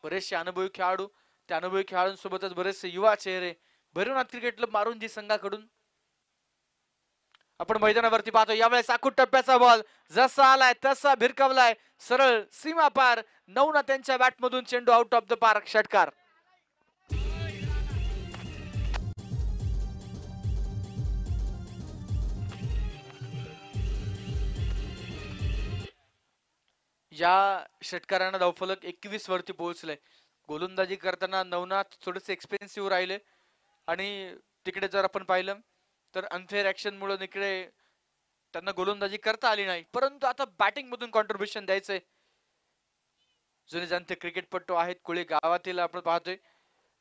बरेचसे अनुभवी खेळाडू, त्या अनुभवी खेळाडूंसोबतच बरेचसे युवा चेहरे भैरवनाथ क्रिकेट क्लब मारुंजी संघाकडून आपण मैदानावरती पाहतो. यावेळेस आखूड टप्प्याचा बॉल जसा आलाय तसा भिरकावलाय, सरळ सीमा पार. नवनाथ त्यांच्या बॅट मधून चेंडू आउट ऑफ द पार्क. षटकार. या षटकारांना धावफलक 21 वरती पोहोचलंय. गोलंदाजी करताना नवनाथ थोडेसे एक्सपेन्सिव्ह राहिले आणि तिकडे जर आपण पाहिलं तर अनफेअर ऍक्शन मुळे इकडे त्यांना गोलंदाजी करता आली नाही, परंतु आता बॅटिंग मधून कॉन्ट्रीब्युशन द्यायचंय. जुने जाणते क्रिकेटपटू आहेत कुळे गावातील आपण पाहतोय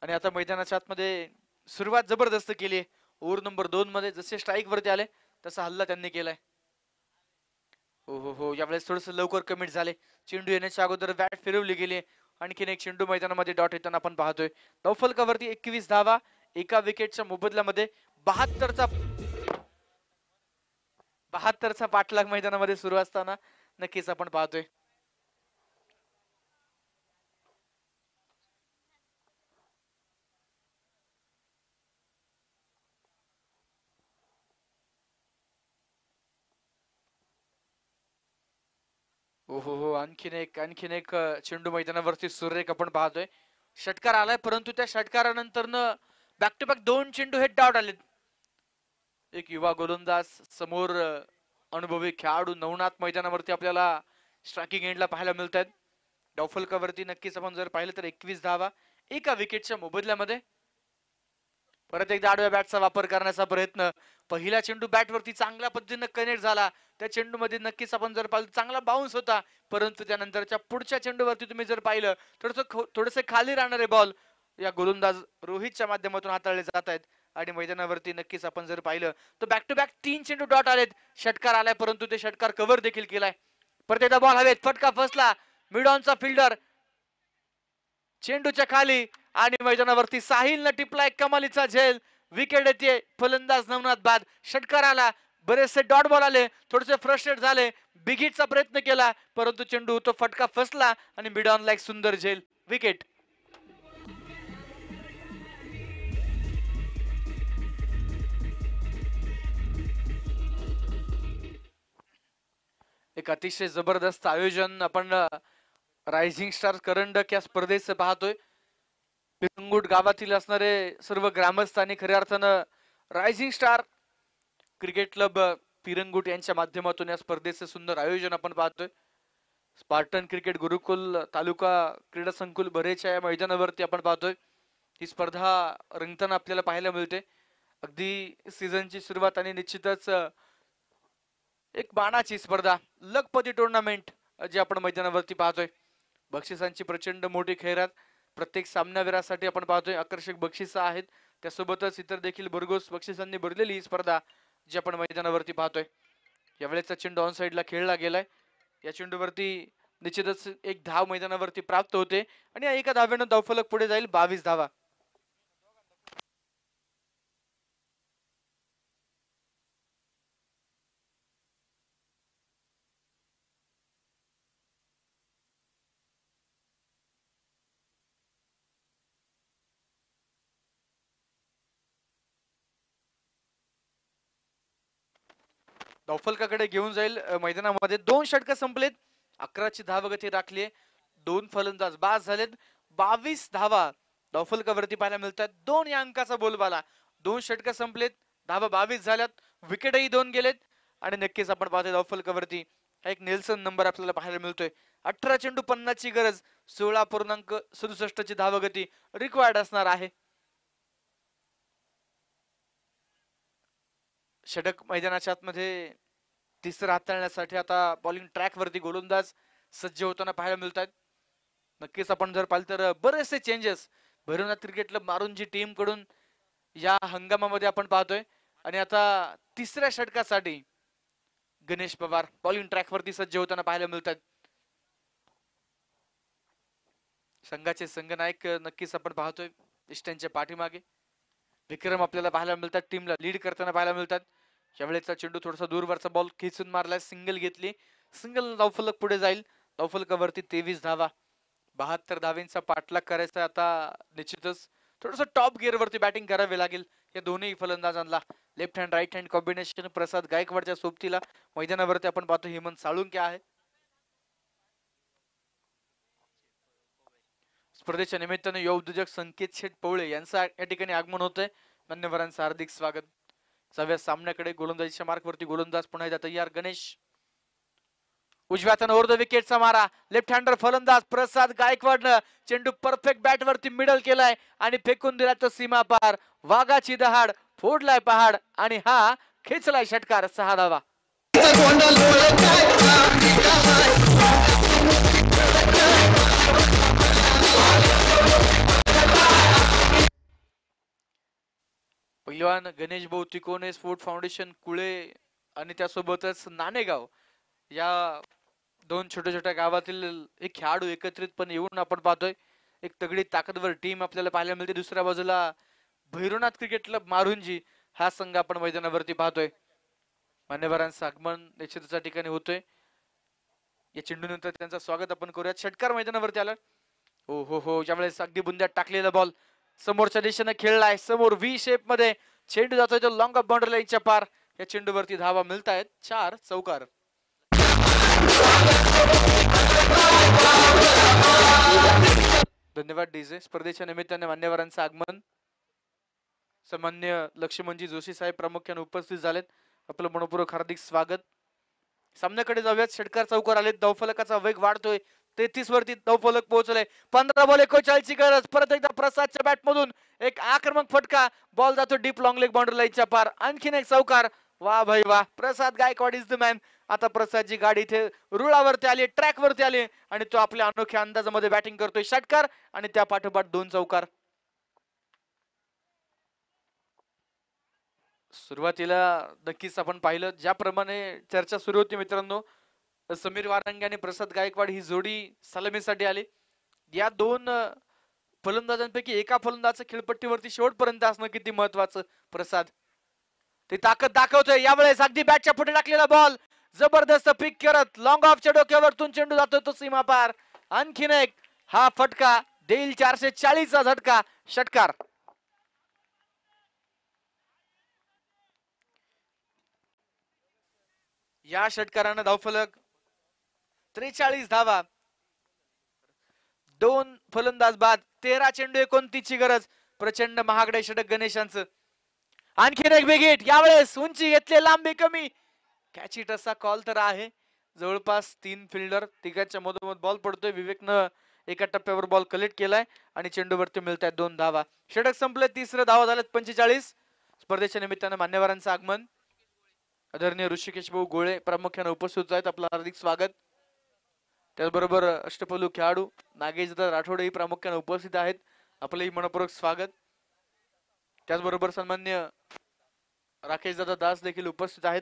आणि आता मैदानाच्या आतमध्ये सुरुवात जबरदस्त केली आहे. ओव्हर नंबर 2 मध्ये जसे स्ट्राईक वरती आले तसा हल्ला त्यांनी केलाय. हो, यावेळेस थोडस लवकर कमिट झाले. चेंडू येण्याच्या अगोदर बॅट फिरवली गेली. आणखीन एक चेंडू मैदानामध्ये डॉट येताना आपण पाहतोय. धावफलकावरती 21 धावा एका विकेटच्या मोबदल्यामध्ये 72चा पाठलाग मैदानामध्ये सुरू असताना नक्कीच आपण पाहतोय. हो, आणखीन एक चेंडू मैदानावरती सुरेख आपण पाहतोय. षटकार आलाय, परंतु त्या षटकारानंतर बॅक टू बॅक 2 चेंडू हेड डाऊट आलेत. एक युवा गोलंदाज समोर अनुभवी खेळाडू नवनाथ मैदानावरती आपल्याला स्ट्रायकिंग एंडला पाहायला मिळत आहेत. धावफलकावरती नक्कीच आपण जर पाहिलं तर 21 धावा एका विकेटच्या मोबदल्यामध्ये. परत एकदा आडव्या बॅटचा वापर करण्याचा प्रयत्न. पहिला चेंडू बॅटवरती चांगल्या पद्धतीने कनेक्ट झाला. त्या चेंडू मध्ये नक्कीच आपण जर पाहिलं चांगला बाउन्स होता, परंतु त्यानंतरच्या पुढच्या चेंडूवरती तुम्ही जर पाहिलं थोडंसं खाली राहणारे बॉल या गोलंदाज रोहितच्या माध्यमातून हाताळले जात आहेत आणि मैदानावरती नक्कीच आपण जर पाहिलं तर बॅक टू बॅक 3 चेंडू डॉट आलेत. षटकार आलाय, परंतु ते षटकार कव्हर देखील केलाय. परत एकदा बॉल हवेत, फटका फसला. मिड ऑनचा फिल्डर चेंडूच्या खाली आणि मैदानावरती साहिलनं टिपलाय कमालीचा झेल. विकेट येते, फलंदाज नवनाथ बाद. षटकार आला, बरेचसे डॉट बॉल आले, थोडेसे फ्रस्ट्रेट झाले, बिग हिटचा प्रयत्न केला, परंतु चेंडू तो फटका फसला आणि मिड ऑन ला एक सुंदर झेल, विकेट. एक अतिशय जबरदस्त आयोजन आपण रायझिंग स्टार करंडक या स्पर्धेचं पाहतोय. पिरंगुट गावातील असणारे सर्व ग्रामस्थ आणि खऱ्या अर्थानं rising star cricket club Pirangut यांच्या माध्यमातून या स्पर्धेचं सुंदर आयोजन आपण पाहतोय. स्पार्टन क्रिकेट गुरुकुल तालुका क्रीडा संकुल भरेच्या या मैदानावरती आपण पाहतोय ही स्पर्धा रंगताना आपल्याला पाहायला मिळते. अगदी सीझनची सुरुवात आणि निश्चितच एक बाणाची स्पर्धा, लखपती टुर्नामेंट जे आपण मैदानावरती पाहतोय. बक्षिसांची प्रचंड मोठी खैरात प्रत्येक सामनावीरासाठी आपण पाहतोय. आकर्षक बक्षिस आहेत, त्यासोबतच इतर देखील भरघोस बक्षिसांनी भरलेली ही स्पर्धा जी आपण मैदानावरती पाहतोय. यावेळेचा चेंडू ऑन साइडला खेळला गेलाय. या चेंडूवरती निश्चितच एक धाव मैदानावरती प्राप्त होते आणि एका धावेनं धावफलक पुढे जाईल 22 धावा. धावफलकाकडे घेऊन जाईल. मैदानामध्ये 2 षटक संपलेत, 11ची धावगती राखली. 2 फलंदाज बाद झालेत. 22 धावा धावफलकावरती पाहायला मिळतात. 2 या अंकाचा बोलबाला. 2 षटक संपलेत, धावा 22 झाल्यात, विकेटही 2 गेलेत आणि नक्कीच आपण पाहतोय धावफलकावरती एक नेल्सन नंबर आपल्याला पाहायला मिळतोय. 18 चेंडू 50 ची गरज, 16.67 ची धावगती रिक्वायर्ड असणार आहे. षटक मैदानाच्या आतमध्ये तिसरा हाताळण्यासाठी आता बॉलिंग ट्रॅक वरती गोलंदाज सज्ज होताना पाहायला मिळतात. नक्कीच आपण जर पाहिलं तर बरेचसे changes Bhairavnath cricket club Marunji team कडून या हंगामामध्ये आपण पाहतोय. आणि आता तिसऱ्या षटकासाठी गणेश पवार बॉलिंग ट्रॅक वरती सज्ज होताना पाहायला मिळतात. संघाचे संघनायक नक्कीच आपण पाहतोय इष्टांच्या पाठीमागे. विक्रम आपल्याला पाहायला मिळतात, टीमला लीड करताना पाहायला मिळतात. यावेळेचा चेंडू थोडासा दूरवरचा बॉल खेचून मारलाय, सिंगल घेतली, सिंगल धावफलक पुढे जाईल. धावफलकावरती 23 धावा, 72 धावेंचा पाठलाग करायचा. आता निश्चितच थोडस टॉप गिअर वरती बॅटिंग करावी लागेल या दोन्ही फलंदाजांना. Left hand right hand combination Prasad गायकवाडच्या सोबतीला मैदानावरती आपण पाहतो हेमंत साळुंके आहे. स्पर्धेच्या निमित्ताने युवा उद्योजक संकेत शेठ पवळे यांचं या ठिकाणी आगमन होतंय. मान्यवरांचं हार्दिक स्वागत. 6व्या सामन्याकडे गोलंदाजीच्या मार्कवरती गोलंदाज पुन्हा एकदा तयार. गणेश उजव्या हाताने ओव्हर द विकेटचा मारा, लेफ्ट हँडर फलंदाज प्रसाद गायकवाडनं चेंडू परफेक्ट बॅट वरती मिडल केलाय आणि फेकून दिला तो सीमा पार. वाघाची दहाड, फोडलाय पहाड आणि हा खेचलाय षटकार. 6 धावा. पहिलवान गणेश भाऊ तिकोने, स्पोर्ट फाउंडेशन कुळे आणि त्यासोबतच नाणेगाव या 2 छोट्या छोट्या गावातील एक खेळाडू एकत्रितपणे येऊन आपण पाहतोय एक तगडी ताकदवर टीम आपल्याला पाहायला मिळते. दुसऱ्या बाजूला भैरवनाथ क्रिकेट क्लब मारुंजी हा संघ आपण मैदानावरती पाहतोय. मान्यवरांचं आगमन निश्चितच्या ठिकाणी होतोय. या चेंडूनंतर त्यांचं स्वागत आपण करूयात. षटकार मैदानावरती आला. हो हो हो, ज्यावेळेस अगदी बुंद्यात टाकलेला बॉल समोरच्या दिशेने खेळलाय. समोर व्ही शेप मध्ये चेंडू जातोय तो लॉंग ऑफ बाउंड्री लाईनच्या पार. या चेंडूवरती धावा मिळतायत. 4 चौकार. धन्यवाद डीजे. स्पर्धेच्या निमित्ताने मान्यवरांचं आगमन सन्मान्य लक्ष्मणजी जोशी साहेब प्रामुख्याने उपस्थित झालेत. आपलं मनपूर्वक हार्दिक स्वागत. सामन्याकडे जाऊयात. षटकार चौकार आलेत. धावफलकाचा वेग वाढतोय. 33 वरती धावफलक पोहोचले. 15 बॉल 41 ची गरज. परत एकदा प्रसादच्या बॅट मधून एक आक्रमक फटका. बॉल जातो डीप लॉंग लेग बाउंड्री लाईनच्या पार. आणखीन एक चौकार. वा भाई वा, प्रसाद गायकवाड इज द मॅन. आता प्रसादची गाडी इथे रुळावरती आली, ट्रॅक वरती आली आणि तो आपल्या अनोख्या अंदाजामध्ये बॅटिंग करतोय. षटकार आणि त्या पाठोपाठ 2 चौकार. सुरुवातीला नक्कीच आपण पाहिलं ज्याप्रमाणे चर्चा सुरू होती मित्रांनो, समीर वारंगे आणि प्रसाद गायकवाड ही जोडी सलामीसाठी आली. या 2 फलंदाजांपैकी एका फलंदाजाचं खेळपट्टीवरती शेवटपर्यंत असणं किती महत्वाचं. प्रसाद ती ताकद दाखवतोय यावेळेस अगदी बॅटच्या पुढे टाकलेला बॉल जबरदस्त पिक करत लॉंग ऑफच्या डोक्यावरतून चेंडू जातो तो सीमा पार. आणखीन एक हा फटका देईल 440चा झटका षटकार. या षटकारानं धावफलक 43 धावा. 2 फलंदाज बाद 13 चेंडू 29 ची गरज. प्रचंड महागडे षटक गणेशांचं. आणखीन एक विकेट यावेळेस उंची घेतली लांबी कमी. कॅच इट असा कॉल तर आहे. जवळपास 3 फिल्डर तिघांच्या मधोमध बॉल पडतोय. विवेकनं एका टप्प्यावर बॉल कलेक्ट केलाय आणि चेंडूवरती मिळत आहेत 2 धावा. षटक संपले. तिसरं धावा झालेत 45. स्पर्धेच्या निमित्तानं मान्यवरांचं आगमन. आदरणीय ऋषिकेश भाऊ गोळे प्रामुख्याने उपस्थित आहेत. आपलं हार्दिक स्वागत. त्याचबरोबर अष्टपैलू खेळाडू नागेश राठोड ही प्रामुख्याने उपस्थित आहेत. आपलंही मनपूर्वक स्वागत. त्याचबरोबर सन्मान्य राकेश दादा दास देखील उपस्थित आहेत.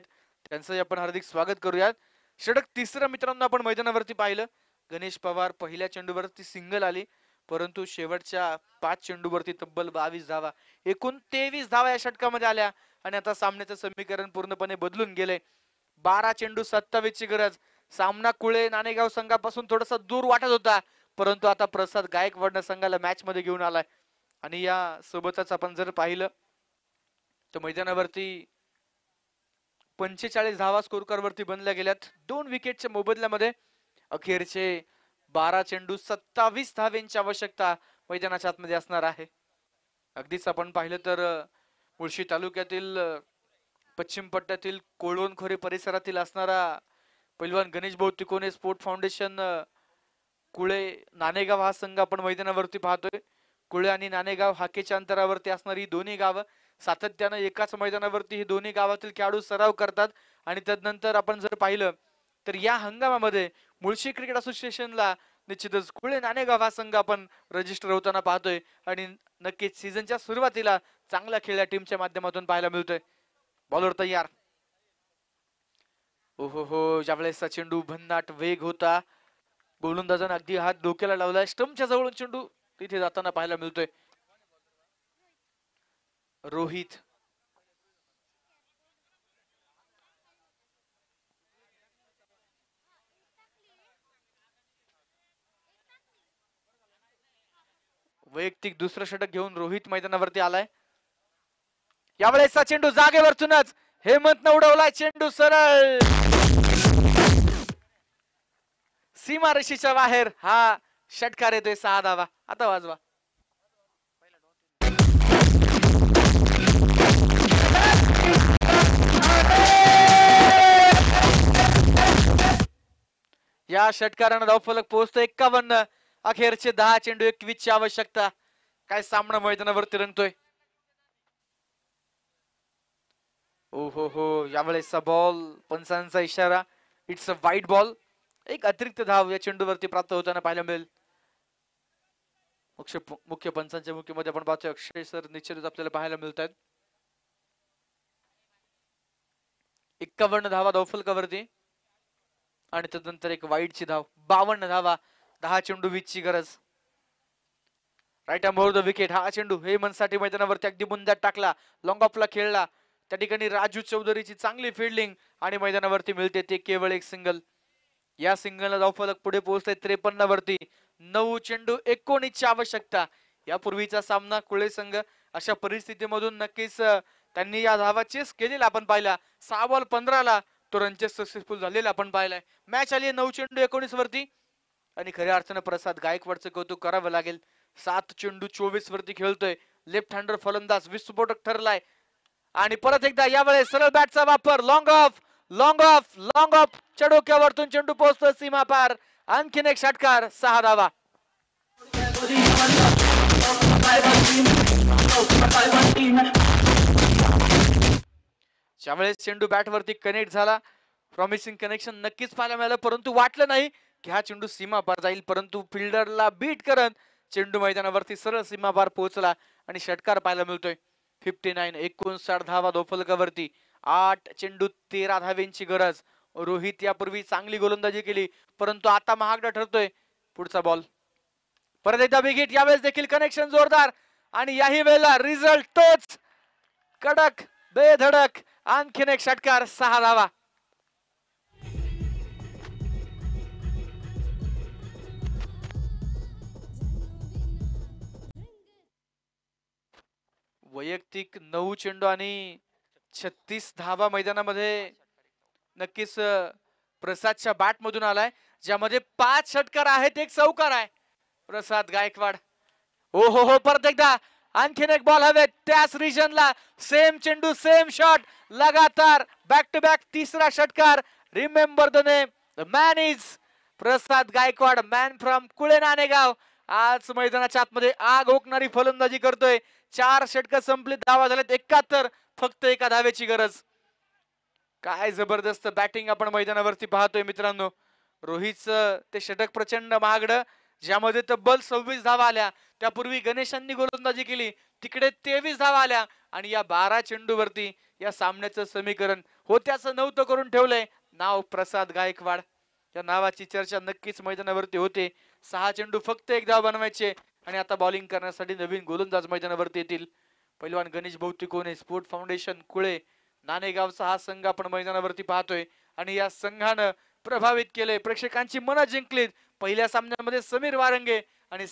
त्यांचंही आपण हार्दिक स्वागत करूयात. षटक तिसरं मित्रांनो आपण मैदानावरती पाहिलं. गणेश पवार पहिल्या चेंडूवरती सिंगल आली परंतु शेवटच्या 5 चेंडूवरती तब्बल 22 धावा एकूण 23 धावा या षटकामध्ये आल्या आणि आता सामन्याचं समीकरण पूर्णपणे बदलून गेले. 12 चेंडू 27 ची गरज. सामना कुळे नाणेगाव संघापासून थोडासा दूर वाटत होता परंतु आता प्रसाद गायकवाड संघाला मॅच मध्ये घेऊन आलाय आणि या सोबतच आपण जर पाहिलं तर मैदानावरती 45 धावा स्कोर कार्ड वरती बनल्या गेल्यात. 2 विकेटच्या मोबदल्यामध्ये अखेरचे 12 चेंडू 27 धावेंची आवश्यकता मैदानाच्या आतमध्ये असणार आहे. अगदीच आपण पाहिलं तर मुळशी तालुक्यातील पश्चिम पट्ट्यातील कोळवणखोरे परिसरातील असणारा पैलवान गणेश भाऊ तिकोने स्पोर्ट फाउंडेशन कुळे नाणेगाव हा संघ आपण मैदानावरती पाहतोय. कुळे आणि नाणेगाव हाकेच्या अंतरावरती असणारी दोन्ही गावं सातत्यानं एकाच मैदानावरती ही दोन्ही गावातील खेळाडू सराव करतात आणि त्यानंतर आपण जर पाहिलं तर या हंगामामध्ये मुळशी क्रिकेट असोसिएशनला निश्चितच कुळे नाणेगाव हा संघ आपण रजिस्टर होताना पाहतोय आणि नक्कीच सीझनच्या सुरुवातीला चांगला खेळ या टीमच्या माध्यमातून पाहायला मिळतोय. बॉलर तयार. ओहो ज्यावेळेस चेंडू भन्नाट वेग होता. गोलंदाजाने अगदी हात डोक्याला लावलाय. स्टंपच्या जवळून चेंडू तिथे जाताना पाहायला मिळतोय. रोहित वैयक्तिक दुसरं षटक घेऊन रोहित मैदानावरती आलाय. यावेळेसचा चेंडू जागेवरतूनच हेमंतनं उडवलाय. चेंडू सरळ सीमा रेषेच्या बाहेर. हा षटकार येतोय 6 धावा. आता वाजवा. या षटकारानं धावफलक पोहोचतो 51. अखेरचे 10 चेंडू 21 ची आवश्यकता. काय सामना मैदानावरती रंगतोय. ओहो हो यावेळेसचा बॉल पंचांचा इशारा. It's a wide ball. एक अतिरिक्त धाव या चेंडूवरती प्राप्त होताना पाहायला मिळेल. मुख्य पंचांच्या मुख्यमध्ये आपण पाहतोय अक्षय सर निश्चितच आपल्याला पाहायला मिळत आहेत. 51 धावा धावफलकावरती आणि त्यानंतर एक वाईडची धाव. 52 धावा 10 चेंडू 20 ची गरज. Right arm over the wicket. हा चेंडू हेमंतसाठी मैदानावरती अगदी बुंद्यात टाकला. लॉंग ऑफला खेळला. त्या ठिकाणी राजू चौधरीची चांगली फिल्डिंग आणि मैदानावरती मिळते ते केवळ एक सिंगल. या सिंगलला धावफलक पुढे पोहोचते 53 वरती. 9 चेंडू 19 ची आवश्यकता. यापूर्वीचा सामना कुळे संघ अशा परिस्थितीमधून नक्कीच त्यांनी या धावा चेस केलेला आपण पाहिला. 6 बॉल 15 ला तो रन चेस सक्सेसफुल झालेला आपण पाहिलाय. मॅच आली 9 चेंडू 19 वरती आणि खऱ्या अर्थानं प्रसाद गायकवाडचं कौतुक करावं लागेल. 7 चेंडू 24 वरती खेळतोय. लेफ्ट हँडर फलंदाज विस्फोटक ठरलाय आणि परत एकदा यावेळेस सरळ बॅटचा वापर. Long of long of long of च्या डोक्यावरतून चेंडू पोहोचतो सीमा पार. आणखीन एक षटकार 6 धावा. ज्यावेळेस चेंडू बॅट वरती कनेक्ट झाला प्रॉमिसिंग कनेक्शन नक्कीच पाहायला मिळालं परंतु वाटलं नाही की हा चेंडू सीमा पार जाईल परंतु फिल्डरला बीट करत चेंडू मैदानावरती सरळ सीमा पार पोहोचला आणि षटकार पाहायला मिळतोय. 59 59 धावा धावफलकावरती. 8 चेंडू 13 धावेंची गरज. रोहित यापूर्वी चांगली गोलंदाजी केली परंतु आता महागडा ठरतोय. पुढचा बॉल परत एकदा विकेट. यावेळेस देखील कनेक्शन जोरदार आणि याही वेळेला रिझल्ट तोच कडक बेधडक आणखीन एक षटकार, 6 धावा. वैयक्तिक 9 चेंडू आणि 36 धावा मैदानामध्ये नक्कीच प्रसादच्या बॅट मधून आलाय, ज्यामध्ये 5 षटकार आहेत, एक चौकार आहे. प्रसाद गायकवाड, हो हो हो, परत एकदा आणखीन एक बॉल हवे त्याच रिजनला. सेम चेंडू, सेम शॉट, लगातार बॅक टू बॅक तिसरा षटकार. Remember the name, the man is Prasad Gaikwad, man from Kule Nanegaon. आज मैदानाच्या आतमध्ये आग ओकणारी फलंदाजी करतोय. 4 षटक संपली, धावा झाल्यात 71, फक्त एका धावेची गरज. काय जबरदस्त बॅटिंग आपण मैदानावरती पाहतोय मित्रांनो. रोहितचं ते षटक प्रचंड महागडं, ज्यामध्ये तब्बल 26 धावा आल्या. त्यापूर्वी गणेशांनी गोलंदाजी केली, तिकडे 23 धावा आल्या. आणि या 12 चेंडूवरती या सामन्याचं समीकरण होत्याचं नव्हतं करून ठेवलंय. नाव प्रसाद गायकवाड, या नावाची चर्चा नक्कीच मैदानावरती होते. 6 चेंडू, फक्त एक धाव बनवायचे आणि आता बॉलिंग करण्यासाठी नवीन गोलंदाज मैदानावरती येतील. पैलवान गणेश भौतिकोने, स्पोर्ट फाउंडेशन कुळे नाणेगावचा हा संघ आपण मैदानावरती पाहतोय. आणि या संघानं प्रभावित केले, प्रेक्षकांची मनं जिंकलीत. पहिल्या सामन्यामध्ये समीर वारंगे आणि